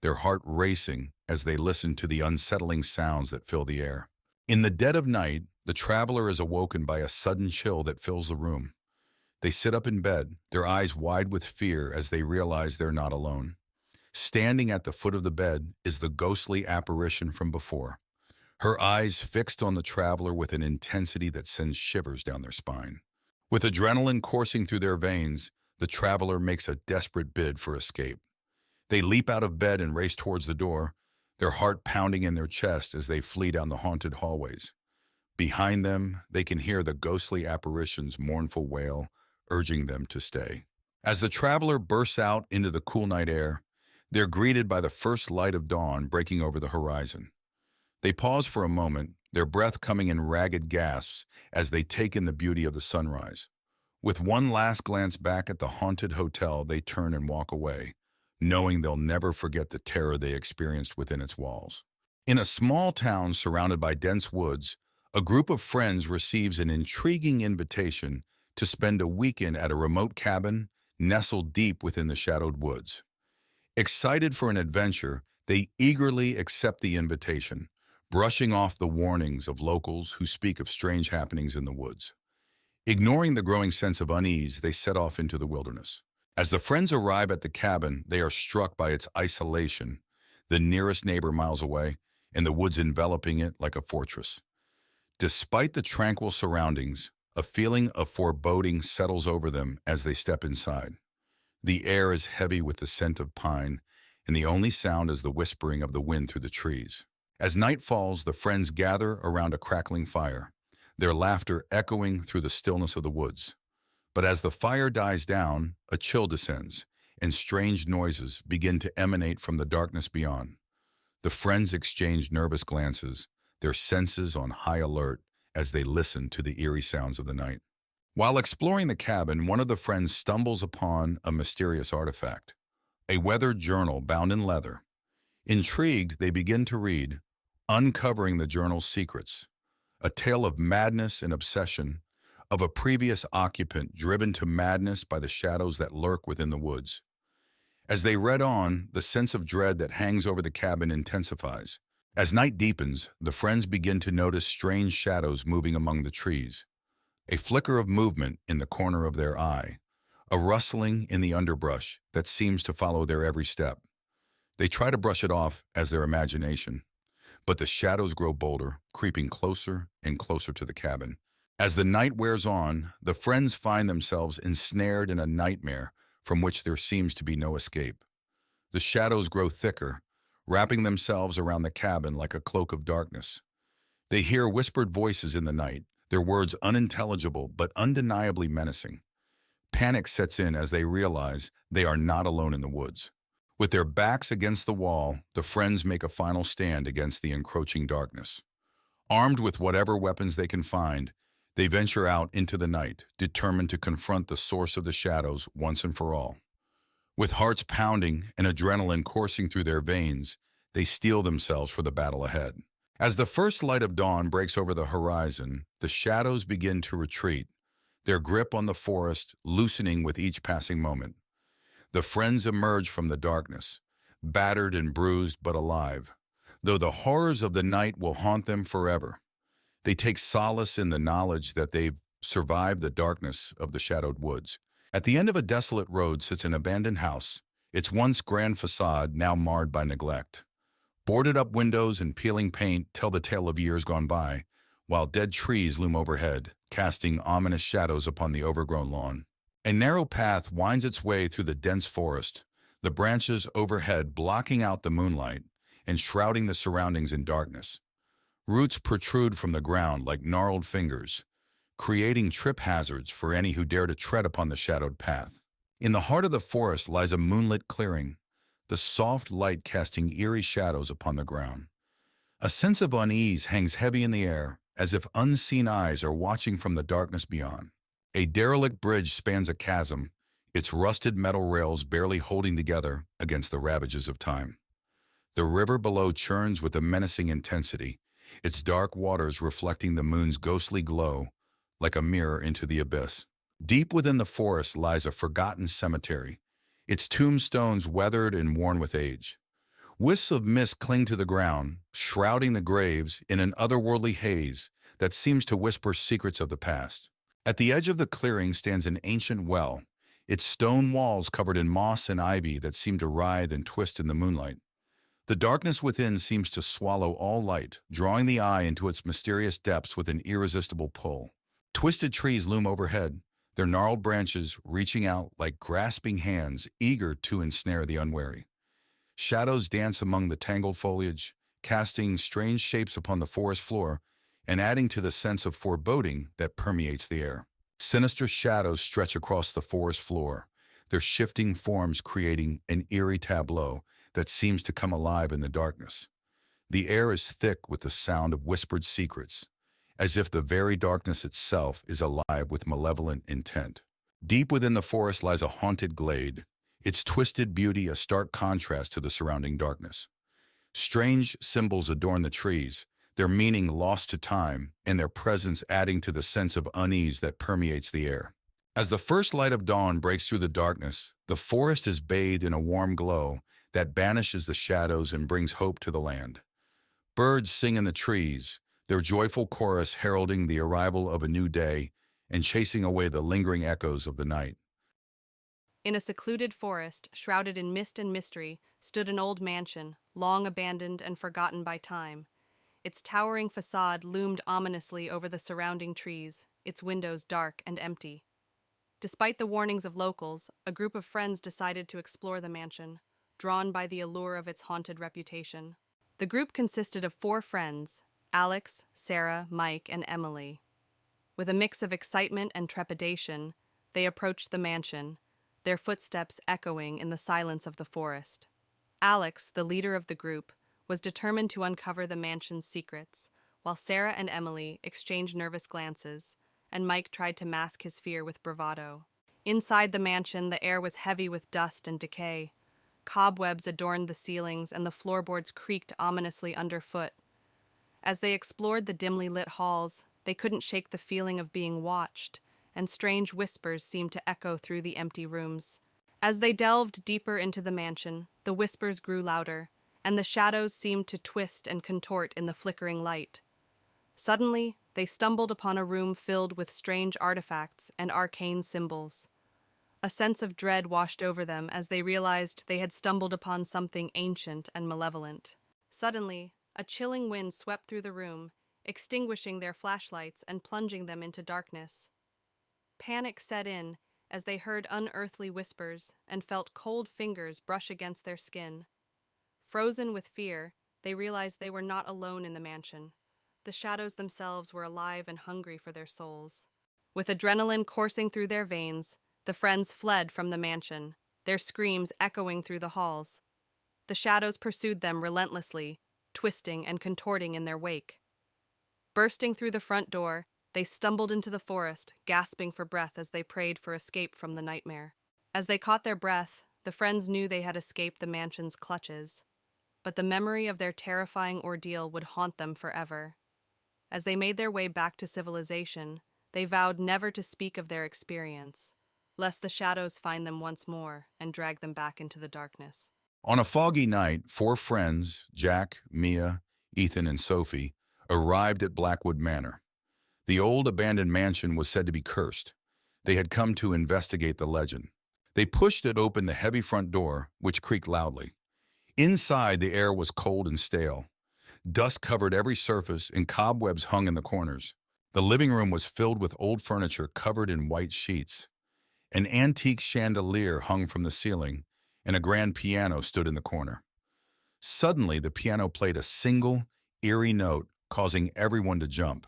their heart racing as they listen to the unsettling sounds that fill the air. In the dead of night, the traveler is awoken by a sudden chill that fills the room. They sit up in bed, their eyes wide with fear as they realize they're not alone. Standing at the foot of the bed is the ghostly apparition from before, her eyes fixed on the traveler with an intensity that sends shivers down their spine. With adrenaline coursing through their veins, the traveler makes a desperate bid for escape. They leap out of bed and race towards the door, their heart pounding in their chest as they flee down the haunted hallways. Behind them, they can hear the ghostly apparition's mournful wail, urging them to stay. As the traveler bursts out into the cool night air, they're greeted by the first light of dawn breaking over the horizon. They pause for a moment, their breath coming in ragged gasps as they take in the beauty of the sunrise. With one last glance back at the haunted hotel, they turn and walk away, knowing they'll never forget the terror they experienced within its walls. In a small town surrounded by dense woods, a group of friends receives an intriguing invitation to spend a weekend at a remote cabin nestled deep within the shadowed woods. Excited for an adventure, they eagerly accept the invitation, brushing off the warnings of locals who speak of strange happenings in the woods. Ignoring the growing sense of unease, they set off into the wilderness. As the friends arrive at the cabin, they are struck by its isolation, the nearest neighbor miles away, and the woods enveloping it like a fortress. Despite the tranquil surroundings, a feeling of foreboding settles over them as they step inside. The air is heavy with the scent of pine, and the only sound is the whispering of the wind through the trees. As night falls, the friends gather around a crackling fire, their laughter echoing through the stillness of the woods. But as the fire dies down, a chill descends, and strange noises begin to emanate from the darkness beyond. The friends exchange nervous glances, their senses on high alert as they listen to the eerie sounds of the night. While exploring the cabin, one of the friends stumbles upon a mysterious artifact, a weathered journal bound in leather. Intrigued, they begin to read, uncovering the journal's secrets, a tale of madness and obsession, of a previous occupant driven to madness by the shadows that lurk within the woods. As they read on, the sense of dread that hangs over the cabin intensifies. As night deepens, the friends begin to notice strange shadows moving among the trees. A flicker of movement in the corner of their eye, a rustling in the underbrush that seems to follow their every step. They try to brush it off as their imagination, but the shadows grow bolder, creeping closer and closer to the cabin. As the night wears on, the friends find themselves ensnared in a nightmare from which there seems to be no escape. The shadows grow thicker, wrapping themselves around the cabin like a cloak of darkness. They hear whispered voices in the night, their words unintelligible but undeniably menacing. Panic sets in as they realize they are not alone in the woods. With their backs against the wall, the friends make a final stand against the encroaching darkness. Armed with whatever weapons they can find, they venture out into the night, determined to confront the source of the shadows once and for all. With hearts pounding and adrenaline coursing through their veins, they steel themselves for the battle ahead. As the first light of dawn breaks over the horizon, the shadows begin to retreat, their grip on the forest loosening with each passing moment. The friends emerge from the darkness, battered and bruised but alive, though the horrors of the night will haunt them forever. They take solace in the knowledge that they've survived the darkness of the shadowed woods. At the end of a desolate road sits an abandoned house, its once grand facade now marred by neglect. Boarded-up windows and peeling paint tell the tale of years gone by, while dead trees loom overhead, casting ominous shadows upon the overgrown lawn. A narrow path winds its way through the dense forest, the branches overhead blocking out the moonlight and shrouding the surroundings in darkness. Roots protrude from the ground like gnarled fingers, creating trip hazards for any who dare to tread upon the shadowed path. In the heart of the forest lies a moonlit clearing, the soft light casting eerie shadows upon the ground. A sense of unease hangs heavy in the air, as if unseen eyes are watching from the darkness beyond. A derelict bridge spans a chasm, its rusted metal rails barely holding together against the ravages of time. The river below churns with a menacing intensity, its dark waters reflecting the moon's ghostly glow like a mirror into the abyss. Deep within the forest lies a forgotten cemetery, its tombstones weathered and worn with age. Wisps of mist cling to the ground, shrouding the graves in an otherworldly haze that seems to whisper secrets of the past. At the edge of the clearing stands an ancient well, its stone walls covered in moss and ivy that seem to writhe and twist in the moonlight. The darkness within seems to swallow all light, drawing the eye into its mysterious depths with an irresistible pull. Twisted trees loom overhead, their gnarled branches reaching out like grasping hands eager to ensnare the unwary. Shadows dance among the tangled foliage, casting strange shapes upon the forest floor and adding to the sense of foreboding that permeates the air. Sinister shadows stretch across the forest floor, their shifting forms creating an eerie tableau that seems to come alive in the darkness. The air is thick with the sound of whispered secrets, as if the very darkness itself is alive with malevolent intent. Deep within the forest lies a haunted glade, its twisted beauty a stark contrast to the surrounding darkness. Strange symbols adorn the trees, their meaning lost to time and their presence adding to the sense of unease that permeates the air. As the first light of dawn breaks through the darkness, the forest is bathed in a warm glow that banishes the shadows and brings hope to the land. Birds sing in the trees, their joyful chorus heralding the arrival of a new day and chasing away the lingering echoes of the night. In a secluded forest, shrouded in mist and mystery, stood an old mansion, long abandoned and forgotten by time. Its towering facade loomed ominously over the surrounding trees, its windows dark and empty. Despite the warnings of locals, a group of friends decided to explore the mansion, drawn by the allure of its haunted reputation. The group consisted of 4 friends: Alex, Sarah, Mike, and Emily. With a mix of excitement and trepidation, they approached the mansion, their footsteps echoing in the silence of the forest. Alex, the leader of the group, was determined to uncover the mansion's secrets, while Sarah and Emily exchanged nervous glances, and Mike tried to mask his fear with bravado. Inside the mansion, the air was heavy with dust and decay. Cobwebs adorned the ceilings, and the floorboards creaked ominously underfoot. As they explored the dimly lit halls, they couldn't shake the feeling of being watched, and strange whispers seemed to echo through the empty rooms. As they delved deeper into the mansion, the whispers grew louder, and the shadows seemed to twist and contort in the flickering light. Suddenly, they stumbled upon a room filled with strange artifacts and arcane symbols. A sense of dread washed over them as they realized they had stumbled upon something ancient and malevolent. Suddenly, a chilling wind swept through the room, extinguishing their flashlights and plunging them into darkness. Panic set in as they heard unearthly whispers and felt cold fingers brush against their skin. Frozen with fear, they realized they were not alone in the mansion. The shadows themselves were alive and hungry for their souls. With adrenaline coursing through their veins, the friends fled from the mansion, their screams echoing through the halls. The shadows pursued them relentlessly, twisting and contorting in their wake. Bursting through the front door, they stumbled into the forest, gasping for breath as they prayed for escape from the nightmare. As they caught their breath, the friends knew they had escaped the mansion's clutches, but the memory of their terrifying ordeal would haunt them forever. As they made their way back to civilization, they vowed never to speak of their experience, lest the shadows find them once more and drag them back into the darkness. On a foggy night, 4 friends, Jack, Mia, Ethan, and Sophie, arrived at Blackwood Manor. The old abandoned mansion was said to be cursed. They had come to investigate the legend. They pushed it open the heavy front door, which creaked loudly. Inside, the air was cold and stale. Dust covered every surface, and cobwebs hung in the corners. The living room was filled with old furniture covered in white sheets. An antique chandelier hung from the ceiling, and a grand piano stood in the corner. Suddenly, the piano played a single, eerie note, causing everyone to jump.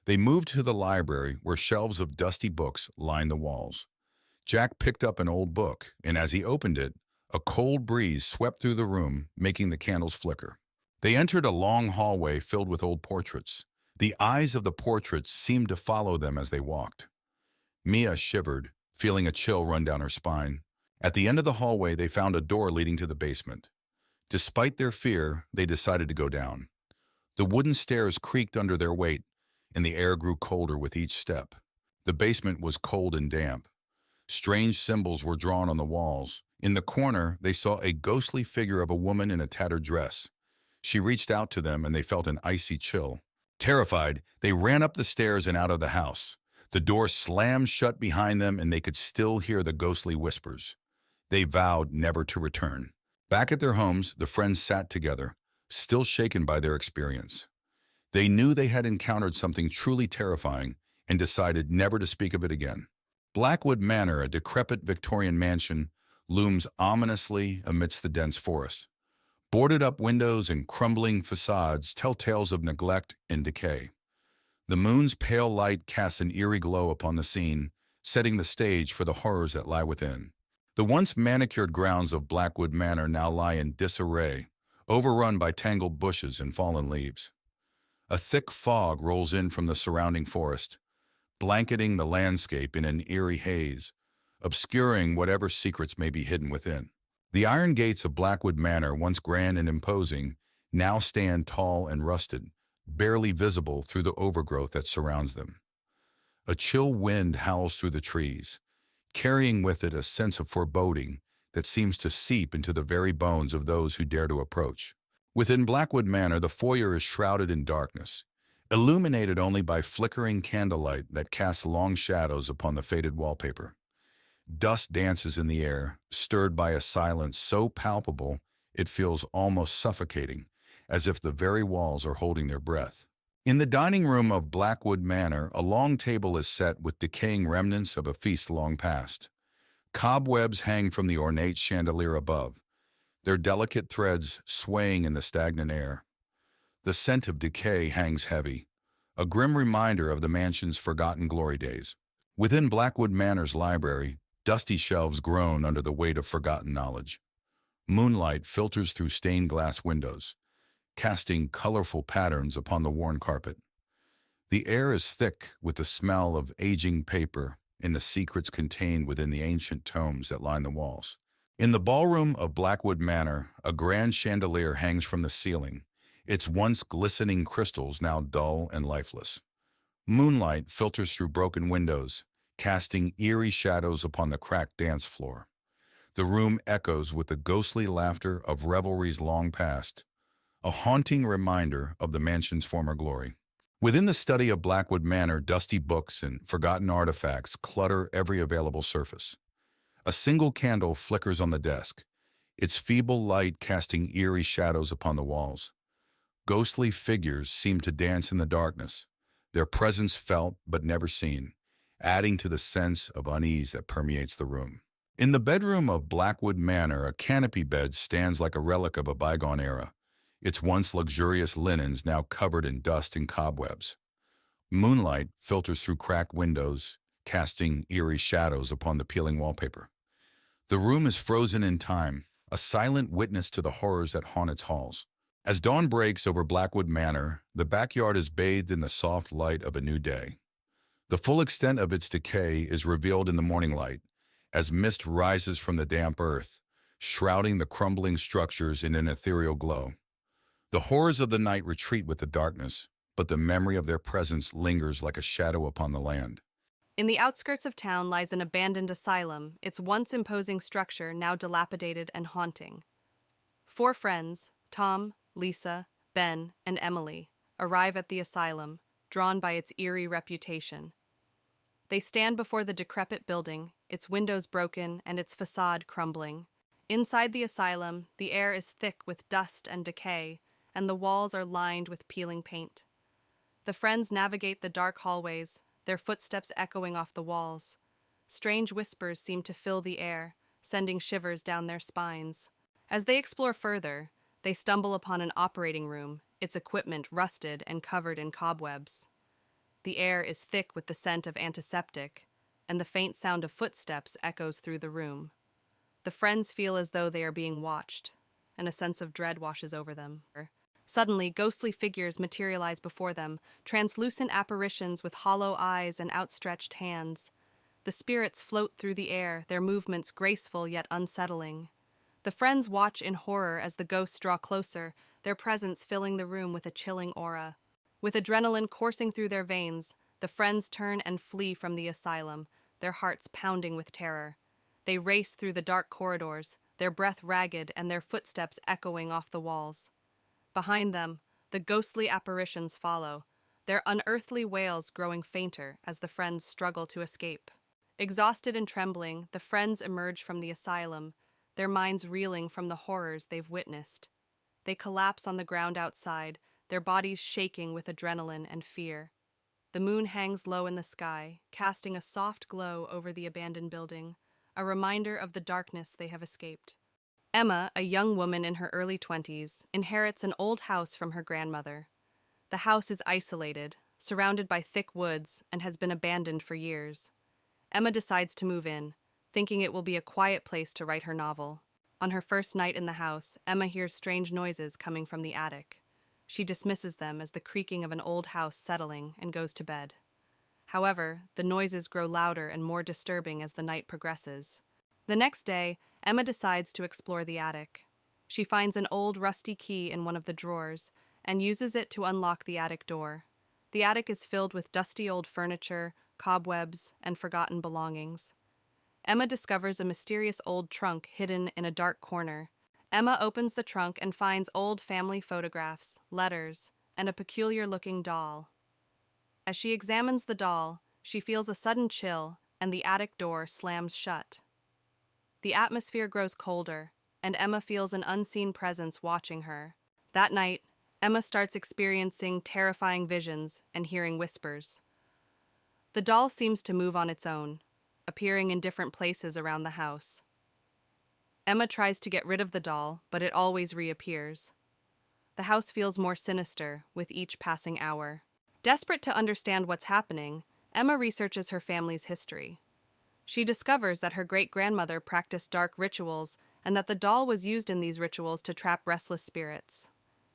They moved to the library, where shelves of dusty books lined the walls. Jack picked up an old book, and as he opened it, a cold breeze swept through the room, making the candles flicker. They entered a long hallway filled with old portraits. The eyes of the portraits seemed to follow them as they walked. Mia shivered, feeling a chill run down her spine. At the end of the hallway, they found a door leading to the basement. Despite their fear, they decided to go down. The wooden stairs creaked under their weight, and the air grew colder with each step. The basement was cold and damp. Strange symbols were drawn on the walls. In the corner, they saw a ghostly figure of a woman in a tattered dress. She reached out to them, and they felt an icy chill. Terrified, they ran up the stairs and out of the house. The door slammed shut behind them, and they could still hear the ghostly whispers. They vowed never to return. Back at their homes, the friends sat together, still shaken by their experience. They knew they had encountered something truly terrifying and decided never to speak of it again. Blackwood Manor, a decrepit Victorian mansion, looms ominously amidst the dense forest. Boarded-up windows and crumbling facades tell tales of neglect and decay. The moon's pale light casts an eerie glow upon the scene, setting the stage for the horrors that lie within. The once manicured grounds of Blackwood Manor now lie in disarray, overrun by tangled bushes and fallen leaves. A thick fog rolls in from the surrounding forest, blanketing the landscape in an eerie haze, obscuring whatever secrets may be hidden within. The iron gates of Blackwood Manor, once grand and imposing, now stand tall and rusted, barely visible through the overgrowth that surrounds them. A chill wind howls through the trees, carrying with it a sense of foreboding that seems to seep into the very bones of those who dare to approach. Within Blackwood Manor, the foyer is shrouded in darkness. illuminated only by flickering candlelight that casts long shadows upon the faded wallpaper. Dust dances in the air, stirred by a silence so palpable it feels almost suffocating, as if the very walls are holding their breath. In the dining room of Blackwood Manor, a long table is set with decaying remnants of a feast long past. Cobwebs hang from the ornate chandelier above, their delicate threads swaying in the stagnant air. The scent of decay hangs heavy, a grim reminder of the mansion's forgotten glory days. Within Blackwood Manor's library, dusty shelves groan under the weight of forgotten knowledge. Moonlight filters through stained glass windows, casting colorful patterns upon the worn carpet. The air is thick with the smell of aging paper and the secrets contained within the ancient tomes that line the walls. In the ballroom of Blackwood Manor, a grand chandelier hangs from the ceiling, its once glistening crystals now dull and lifeless. Moonlight filters through broken windows, casting eerie shadows upon the cracked dance floor. The room echoes with the ghostly laughter of revelries long past, a haunting reminder of the mansion's former glory. Within the study of Blackwood Manor, dusty books and forgotten artifacts clutter every available surface. A single candle flickers on the desk, its feeble light casting eerie shadows upon the walls. Ghostly figures seem to dance in the darkness, their presence felt but never seen, adding to the sense of unease that permeates the room. In the bedroom of Blackwood Manor, a canopy bed stands like a relic of a bygone era, its once luxurious linens now covered in dust and cobwebs. Moonlight filters through cracked windows, casting eerie shadows upon the peeling wallpaper. The room is frozen in time, a silent witness to the horrors that haunt its halls. As dawn breaks over Blackwood Manor, the backyard is bathed in the soft light of a new day. The full extent of its decay is revealed in the morning light, as mist rises from the damp earth, shrouding the crumbling structures in an ethereal glow. The horrors of the night retreat with the darkness, but the memory of their presence lingers like a shadow upon the land. In the outskirts of town lies an abandoned asylum, its once imposing structure now dilapidated and haunting. Four friends, Tom, Lisa, Ben, and Emily, arrive at the asylum, drawn by its eerie reputation. They stand before the decrepit building, its windows broken and its facade crumbling. Inside the asylum, the air is thick with dust and decay, and the walls are lined with peeling paint. The friends navigate the dark hallways, their footsteps echoing off the walls. Strange whispers seem to fill the air, sending shivers down their spines. As they explore further, they stumble upon an operating room, its equipment rusted and covered in cobwebs. The air is thick with the scent of antiseptic, and the faint sound of footsteps echoes through the room. The friends feel as though they are being watched, and a sense of dread washes over them. Suddenly, ghostly figures materialize before them, translucent apparitions with hollow eyes and outstretched hands. The spirits float through the air, their movements graceful yet unsettling. The friends watch in horror as the ghosts draw closer, their presence filling the room with a chilling aura. With adrenaline coursing through their veins, the friends turn and flee from the asylum, their hearts pounding with terror. They race through the dark corridors, their breath ragged and their footsteps echoing off the walls. Behind them, the ghostly apparitions follow, their unearthly wails growing fainter as the friends struggle to escape. Exhausted and trembling, the friends emerge from the asylum, their minds reeling from the horrors they've witnessed. They collapse on the ground outside, their bodies shaking with adrenaline and fear. The moon hangs low in the sky, casting a soft glow over the abandoned building, a reminder of the darkness they have escaped. Emma, a young woman in her early 20s, inherits an old house from her grandmother. The house is isolated, surrounded by thick woods, and has been abandoned for years. Emma decides to move in, thinking it will be a quiet place to write her novel. On her first night in the house, Emma hears strange noises coming from the attic. She dismisses them as the creaking of an old house settling and goes to bed. However, the noises grow louder and more disturbing as the night progresses. The next day, Emma decides to explore the attic. She finds an old rusty key in one of the drawers and uses it to unlock the attic door. The attic is filled with dusty old furniture, cobwebs, and forgotten belongings. Emma discovers a mysterious old trunk hidden in a dark corner. Emma opens the trunk and finds old family photographs, letters, and a peculiar-looking doll. As she examines the doll, she feels a sudden chill, and the attic door slams shut. The atmosphere grows colder, and Emma feels an unseen presence watching her. That night, Emma starts experiencing terrifying visions and hearing whispers. The doll seems to move on its own, appearing in different places around the house. Emma tries to get rid of the doll, but it always reappears. The house feels more sinister with each passing hour. Desperate to understand what's happening, Emma researches her family's history. She discovers that her great-grandmother practiced dark rituals and that the doll was used in these rituals to trap restless spirits.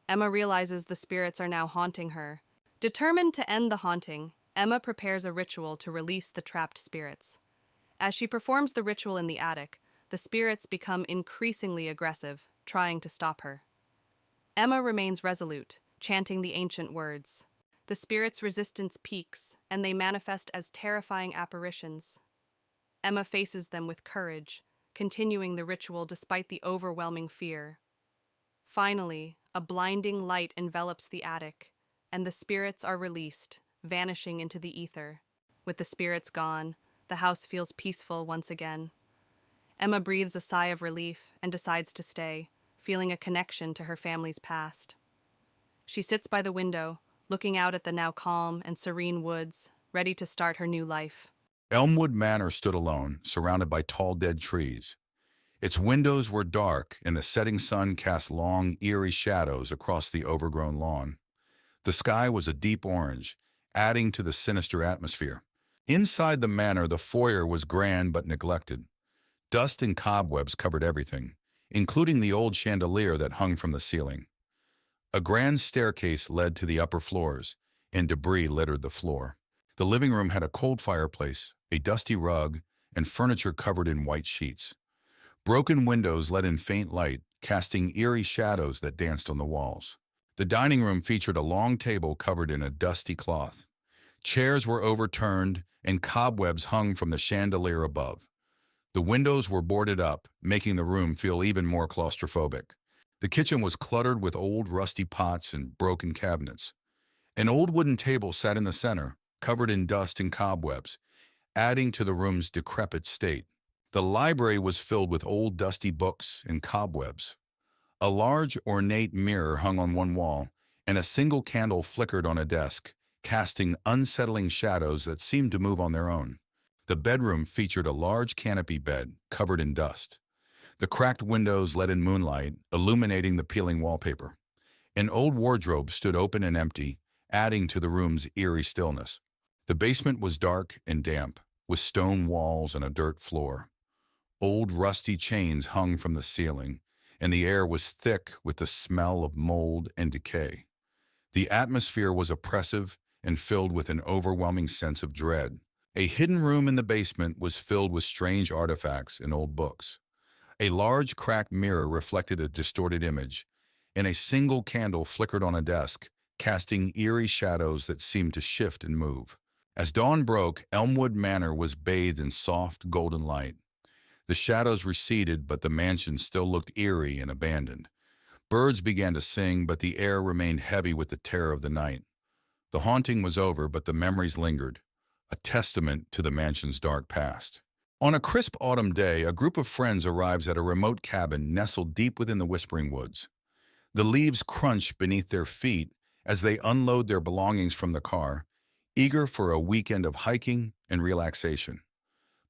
Emma realizes the spirits are now haunting her. Determined to end the haunting, Emma prepares a ritual to release the trapped spirits. As she performs the ritual in the attic, the spirits become increasingly aggressive, trying to stop her. Emma remains resolute, chanting the ancient words. The spirits' resistance peaks, and they manifest as terrifying apparitions. Emma faces them with courage, continuing the ritual despite the overwhelming fear. Finally, a blinding light envelops the attic, and the spirits are released, vanishing into the ether. With the spirits gone, the house feels peaceful once again. Emma breathes a sigh of relief and decides to stay, feeling a connection to her family's past. She sits by the window, looking out at the now calm and serene woods, ready to start her new life. Elmwood Manor stood alone, surrounded by tall dead trees. Its windows were dark, and the setting sun cast long, eerie shadows across the overgrown lawn. The sky was a deep orange, adding to the sinister atmosphere. Inside the manor, the foyer was grand but neglected. Dust and cobwebs covered everything, including the old chandelier that hung from the ceiling. A grand staircase led to the upper floors, and debris littered the floor. The living room had a cold fireplace, a dusty rug, and furniture covered in white sheets. Broken windows let in faint light, casting eerie shadows that danced on the walls. The dining room featured a long table covered in a dusty cloth. Chairs were overturned, and cobwebs hung from the chandelier above. The windows were boarded up, making the room feel even more claustrophobic. The kitchen was cluttered with old rusty pots and broken cabinets. An old wooden table sat in the center, covered in dust and cobwebs, adding to the room's decrepit state. The library was filled with old dusty books and cobwebs. A large ornate mirror hung on one wall, and a single candle flickered on a desk, casting unsettling shadows that seemed to move on their own. The bedroom featured a large canopy bed covered in dust. The cracked windows let in moonlight, illuminating the peeling wallpaper. An old wardrobe stood open and empty, adding to the room's eerie stillness. The basement was dark and damp, with stone walls and a dirt floor. Old rusty chains hung from the ceiling, and the air was thick with the smell of mold and decay. The atmosphere was oppressive and filled with an overwhelming sense of dread. A hidden room in the basement was filled with strange artifacts and old books. A large cracked mirror reflected a distorted image, and a single candle flickered on a desk, casting eerie shadows that seemed to shift and move. As dawn broke, Elmwood Manor was bathed in soft, golden light. The shadows receded, but the mansion still looked eerie and abandoned. Birds began to sing, but the air remained heavy with the terror of the night. The haunting was over, but the memories lingered, a testament to the mansion's dark past. On a crisp autumn day, a group of friends arrives at a remote cabin nestled deep within the Whispering Woods. The leaves crunch beneath their feet as they unload their belongings from the car, eager for a weekend of hiking and relaxation.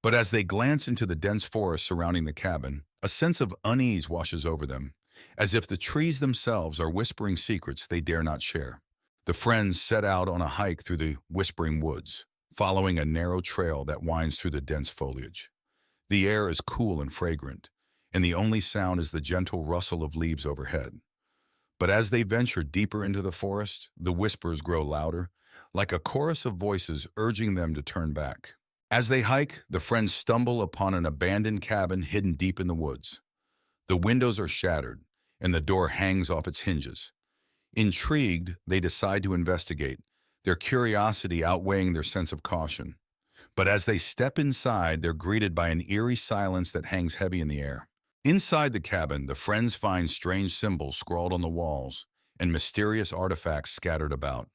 But as they glance into the dense forest surrounding the cabin, a sense of unease washes over them, as if the trees themselves are whispering secrets they dare not share. The friends set out on a hike through the Whispering Woods, following a narrow trail that winds through the dense foliage. The air is cool and fragrant, and the only sound is the gentle rustle of leaves overhead. But as they venture deeper into the forest, the whispers grow louder, like a chorus of voices urging them to turn back. As they hike, the friends stumble upon an abandoned cabin hidden deep in the woods. The windows are shattered, and the door hangs off its hinges. Intrigued, they decide to investigate, their curiosity outweighing their sense of caution. But as they step inside, they're greeted by an eerie silence that hangs heavy in the air. Inside the cabin, the friends find strange symbols scrawled on the walls and mysterious artifacts scattered about.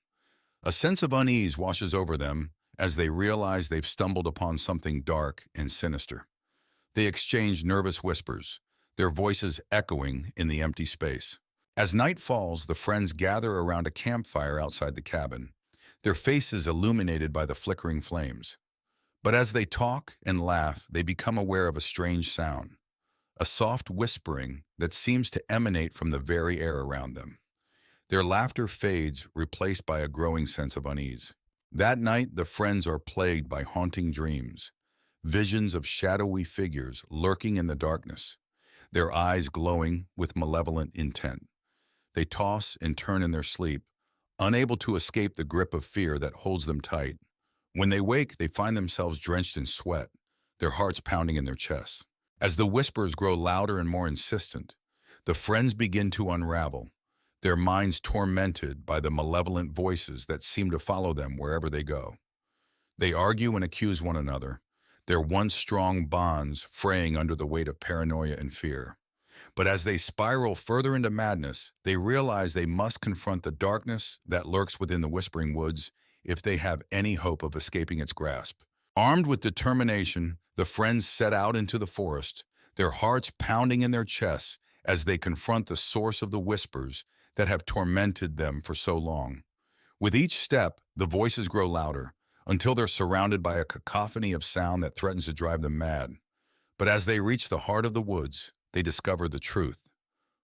A sense of unease washes over them as they realize they've stumbled upon something dark and sinister. They exchange nervous whispers, their voices echoing in the empty space. As night falls, the friends gather around a campfire outside the cabin, their faces illuminated by the flickering flames. But as they talk and laugh, they become aware of a strange sound, a soft whispering that seems to emanate from the very air around them. Their laughter fades, replaced by a growing sense of unease. That night, the friends are plagued by haunting dreams, visions of shadowy figures lurking in the darkness, their eyes glowing with malevolent intent. They toss and turn in their sleep, unable to escape the grip of fear that holds them tight. When they wake, they find themselves drenched in sweat, their hearts pounding in their chests. As the whispers grow louder and more insistent, the friends begin to unravel, their minds tormented by the malevolent voices that seem to follow them wherever they go. They argue and accuse one another, their once strong bonds fraying under the weight of paranoia and fear. But as they spiral further into madness, they realize they must confront the darkness that lurks within the whispering woods if they have any hope of escaping its grasp. Armed with determination, the friends set out into the forest, their hearts pounding in their chests as they confront the source of the whispers that have tormented them for so long. With each step, the voices grow louder, until they're surrounded by a cacophony of sound that threatens to drive them mad. But as they reach the heart of the woods, they discover the truth.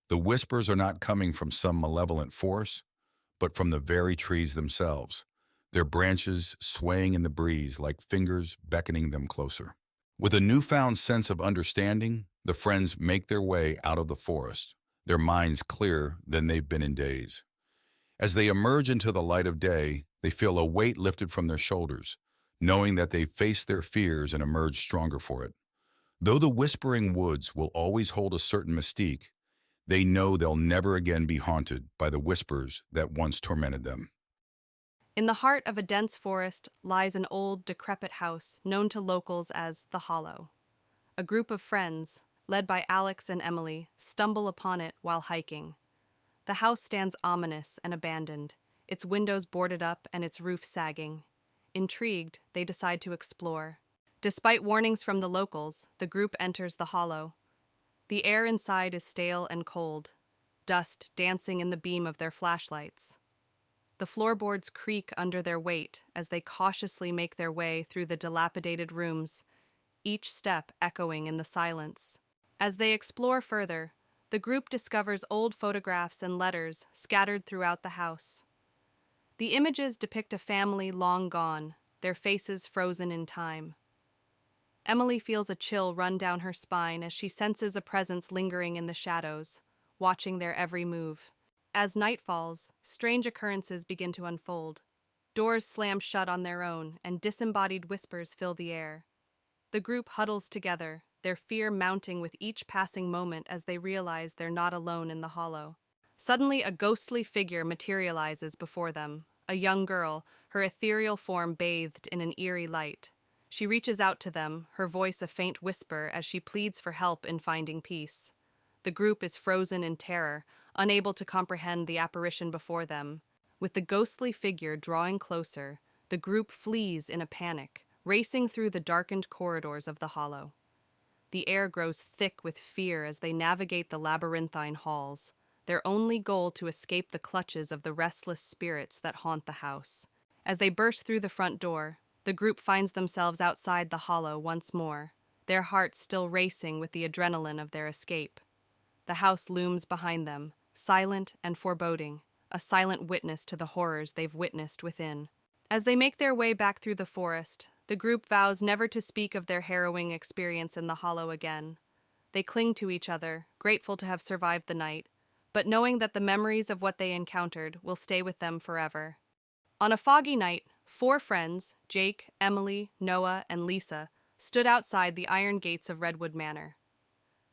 The whispers are not coming from some malevolent force, but from the very trees themselves, their branches swaying in the breeze like fingers beckoning them closer. With a newfound sense of understanding, the friends make their way out of the forest, their minds clearer than they've been in days. As they emerge into the light of day, they feel a weight lifted from their shoulders, knowing that they've faced their fears and emerged stronger for it. Though the whispering woods will always hold a certain mystique, they know they'll never again be haunted by the whispers that once tormented them. In the heart of a dense forest lies an old, decrepit house known to locals as the Hollow. A group of friends, led by Alex and Emily, stumble upon it while hiking. The house stands ominous and abandoned, its windows boarded up and its roof sagging. Intrigued, they decide to explore. Despite warnings from the locals, the group enters the Hollow. The air inside is stale and cold, dust dancing in the beam of their flashlights. The floorboards creak under their weight as they cautiously make their way through the dilapidated rooms, each step echoing in the silence. As they explore further, the group discovers old photographs and letters scattered throughout the house. The images depict a family long gone, their faces frozen in time. Emily feels a chill run down her spine as she senses a presence lingering in the shadows, watching their every move. As night falls, strange occurrences begin to unfold. Doors slam shut on their own, and disembodied whispers fill the air. The group huddles together, their fear mounting with each passing moment as they realize they're not alone in the Hollow. Suddenly, a ghostly figure materializes before them, a young girl, her ethereal form bathed in an eerie light. She reaches out to them, her voice a faint whisper as she pleads for help in finding peace. The group is frozen in terror, unable to comprehend the apparition before them. With the ghostly figure drawing closer, the group flees in a panic, racing through the darkened corridors of the Hollow. The air grows thick with fear as they navigate the labyrinthine halls, their only goal to escape the clutches of the restless spirits that haunt the house. As they burst through the front door, the group finds themselves outside the Hollow once more, their hearts still racing with the adrenaline of their escape. The house looms behind them, silent and foreboding, a silent witness to the horrors they've witnessed within. As they make their way back through the forest, the group vows never to speak of their harrowing experience in the Hollow again. They cling to each other, grateful to have survived the night, but knowing that the memories of what they encountered will stay with them forever. On a foggy night, 4 friends, Jake, Emily, Noah, and Lisa, stood outside the iron gates of Redwood Manor.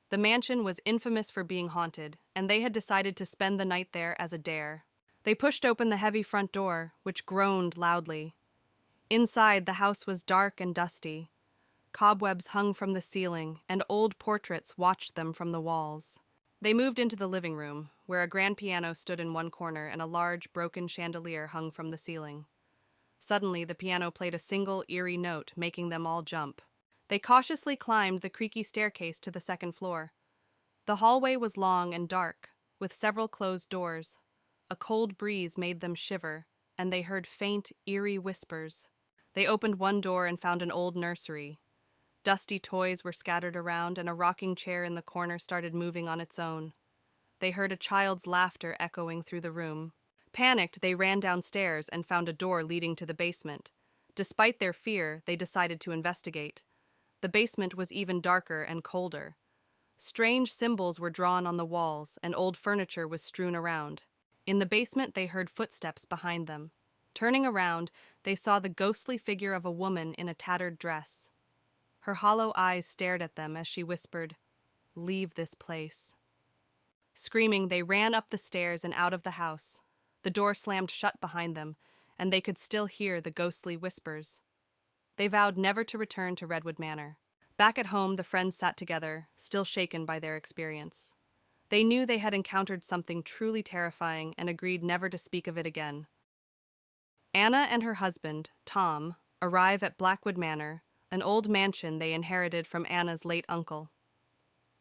The mansion was infamous for being haunted, and they had decided to spend the night there as a dare. They pushed open the heavy front door, which groaned loudly. Inside, the house was dark and dusty. Cobwebs hung from the ceiling, and old portraits watched them from the walls. They moved into the living room, where a grand piano stood in one corner and a large, broken chandelier hung from the ceiling. Suddenly, the piano played a single, eerie note, making them all jump. They cautiously climbed the creaky staircase to the second floor. The hallway was long and dark, with several closed doors. A cold breeze made them shiver, and they heard faint, eerie whispers. They opened one door and found an old nursery. Dusty toys were scattered around, and a rocking chair in the corner started moving on its own. They heard a child's laughter echoing through the room. Panicked, they ran downstairs and found a door leading to the basement. Despite their fear, they decided to investigate. The basement was even darker and colder. Strange symbols were drawn on the walls, and old furniture was strewn around. In the basement, they heard footsteps behind them. Turning around, they saw the ghostly figure of a woman in a tattered dress. Her hollow eyes stared at them as she whispered, "Leave this place." Screaming, they ran up the stairs and out of the house. The door slammed shut behind them, and they could still hear the ghostly whispers. They vowed never to return to Redwood Manor. Back at home, the friends sat together, still shaken by their experience. They knew they had encountered something truly terrifying and agreed never to speak of it again. Anna and her husband, Tom, arrive at Blackwood Manor, an old mansion they inherited from Anna's late uncle.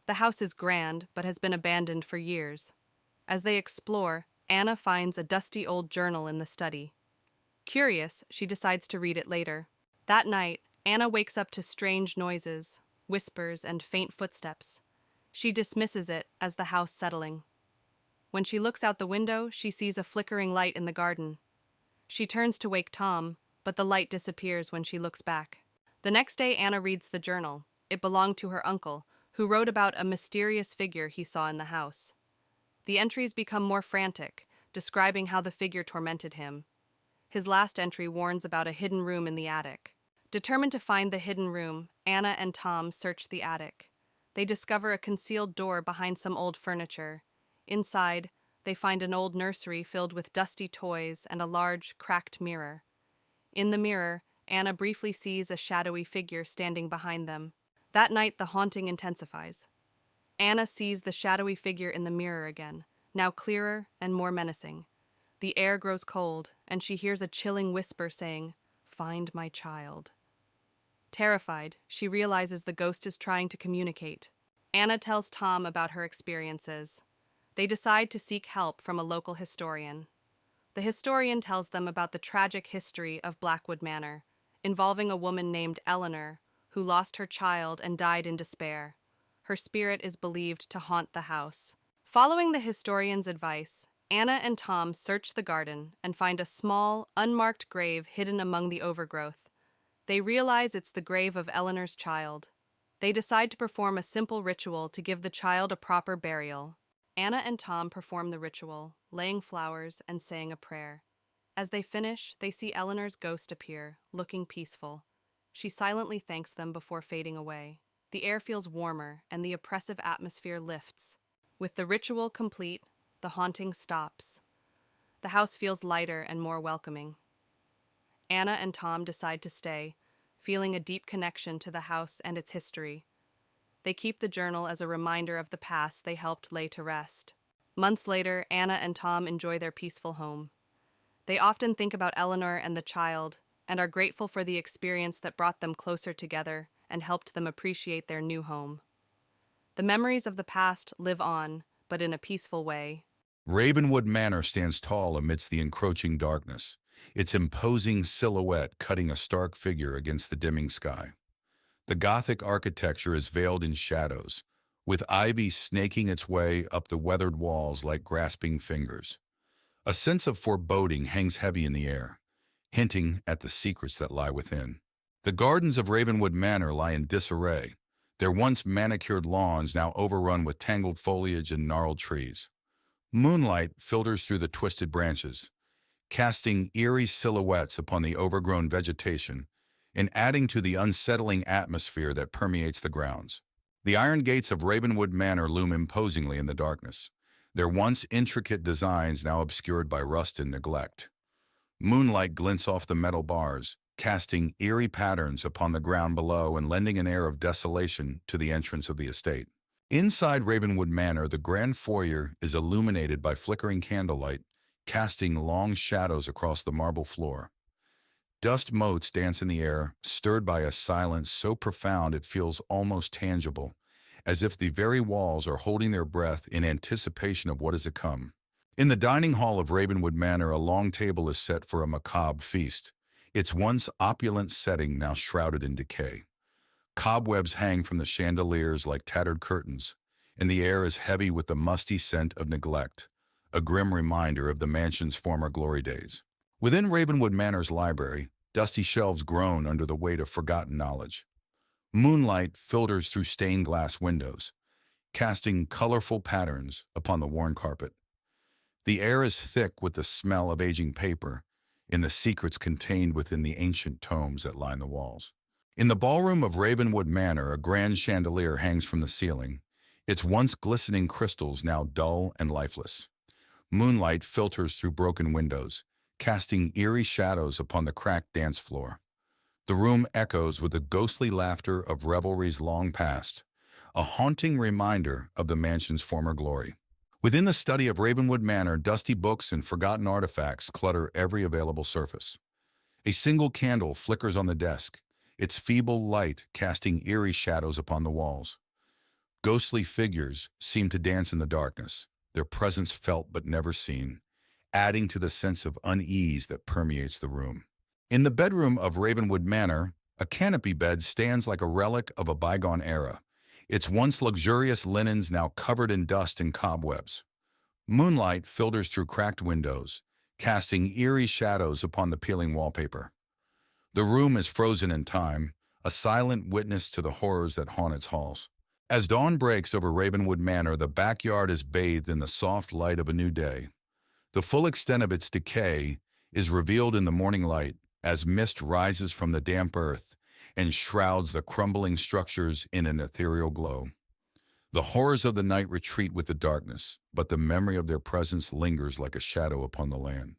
The house is grand, but has been abandoned for years. As they explore, Anna finds a dusty old journal in the study. Curious, she decides to read it later. That night, Anna wakes up to strange noises, whispers, and faint footsteps. She dismisses it as the house settling. When she looks out the window, she sees a flickering light in the garden. She turns to wake Tom, but the light disappears when she looks back. The next day, Anna reads the journal. It belonged to her uncle, who wrote about a mysterious figure he saw in the house. The entries become more frantic, describing how the figure tormented him. His last entry warns about a hidden room in the attic. Determined to find the hidden room, Anna and Tom search the attic. They discover a concealed door behind some old furniture. Inside, they find an old nursery filled with dusty toys and a large, cracked mirror. In the mirror, Anna briefly sees a shadowy figure standing behind them. That night, the haunting intensifies. Anna sees the shadowy figure in the mirror again, now clearer and more menacing. The air grows cold, and she hears a chilling whisper saying, "Find my child." Terrified, she realizes the ghost is trying to communicate. Anna tells Tom about her experiences. They decide to seek help from a local historian. The historian tells them about the tragic history of Blackwood Manor, involving a woman named Eleanor, who lost her child and died in despair. Her spirit is believed to haunt the house. Following the historian's advice, Anna and Tom search the garden and find a small, unmarked grave hidden among the overgrowth. They realize it's the grave of Eleanor's child. They decide to perform a simple ritual to give the child a proper burial. Anna and Tom perform the ritual, laying flowers and saying a prayer. As they finish, they see Eleanor's ghost appear, looking peaceful. She silently thanks them before fading away. The air feels warmer, and the oppressive atmosphere lifts. With the ritual complete, the haunting stops. The house feels lighter and more welcoming. Anna and Tom decide to stay, feeling a deep connection to the house and its history. They keep the journal as a reminder of the past they helped lay to rest. Months later, Anna and Tom enjoy their peaceful home. They often think about Eleanor and the child, and are grateful for the experience that brought them closer together and helped them appreciate their new home. The memories of the past live on, but in a peaceful way. Ravenwood Manor stands tall amidst the encroaching darkness, its imposing silhouette cutting a stark figure against the dimming sky. The Gothic architecture is veiled in shadows, with ivy snaking its way up the weathered walls like grasping fingers. A sense of foreboding hangs heavy in the air, hinting at the secrets that lie within. The gardens of Ravenwood Manor lie in disarray, their once manicured lawns now overrun with tangled foliage and gnarled trees. Moonlight filters through the twisted branches, casting eerie silhouettes upon the overgrown vegetation and adding to the unsettling atmosphere that permeates the grounds. The iron gates of Ravenwood Manor loom imposingly in the darkness, their once intricate designs now obscured by rust and neglect. Moonlight glints off the metal bars, casting eerie patterns upon the ground below and lending an air of desolation to the entrance of the estate. Inside Ravenwood Manor, the grand foyer is illuminated by flickering candlelight, casting long shadows across the marble floor. Dust motes dance in the air, stirred by a silence so profound it feels almost tangible, as if the very walls are holding their breath in anticipation of what is to come. In the dining hall of Ravenwood Manor, a long table is set for a macabre feast, its once opulent setting now shrouded in decay. Cobwebs hang from the chandeliers like tattered curtains, and the air is heavy with the musty scent of neglect, a grim reminder of the mansion's former glory days. Within Ravenwood Manor's library, dusty shelves groan under the weight of forgotten knowledge. Moonlight filters through stained glass windows, casting colorful patterns upon the worn carpet. The air is thick with the smell of aging paper and the secrets contained within the ancient tomes that line the walls. In the ballroom of Ravenwood Manor, a grand chandelier hangs from the ceiling, its once glistening crystals now dull and lifeless. Moonlight filters through broken windows, casting eerie shadows upon the cracked dance floor. The room echoes with the ghostly laughter of revelries long past, a haunting reminder of the mansion's former glory. Within the study of Ravenwood Manor, dusty books and forgotten artifacts clutter every available surface. A single candle flickers on the desk, its feeble light casting eerie shadows upon the walls. Ghostly figures seem to dance in the darkness, their presence felt but never seen, adding to the sense of unease that permeates the room. In the bedroom of Ravenwood Manor, a canopy bed stands like a relic of a bygone era, its once luxurious linens now covered in dust and cobwebs. Moonlight filters through cracked windows, casting eerie shadows upon the peeling wallpaper. The room is frozen in time, a silent witness to the horrors that haunt its halls. As dawn breaks over Ravenwood Manor, the backyard is bathed in the soft light of a new day. The full extent of its decay is revealed in the morning light as mist rises from the damp earth and shrouds the crumbling structures in an ethereal glow. The horrors of the night retreat with the darkness, but the memory of their presence lingers like a shadow upon the land.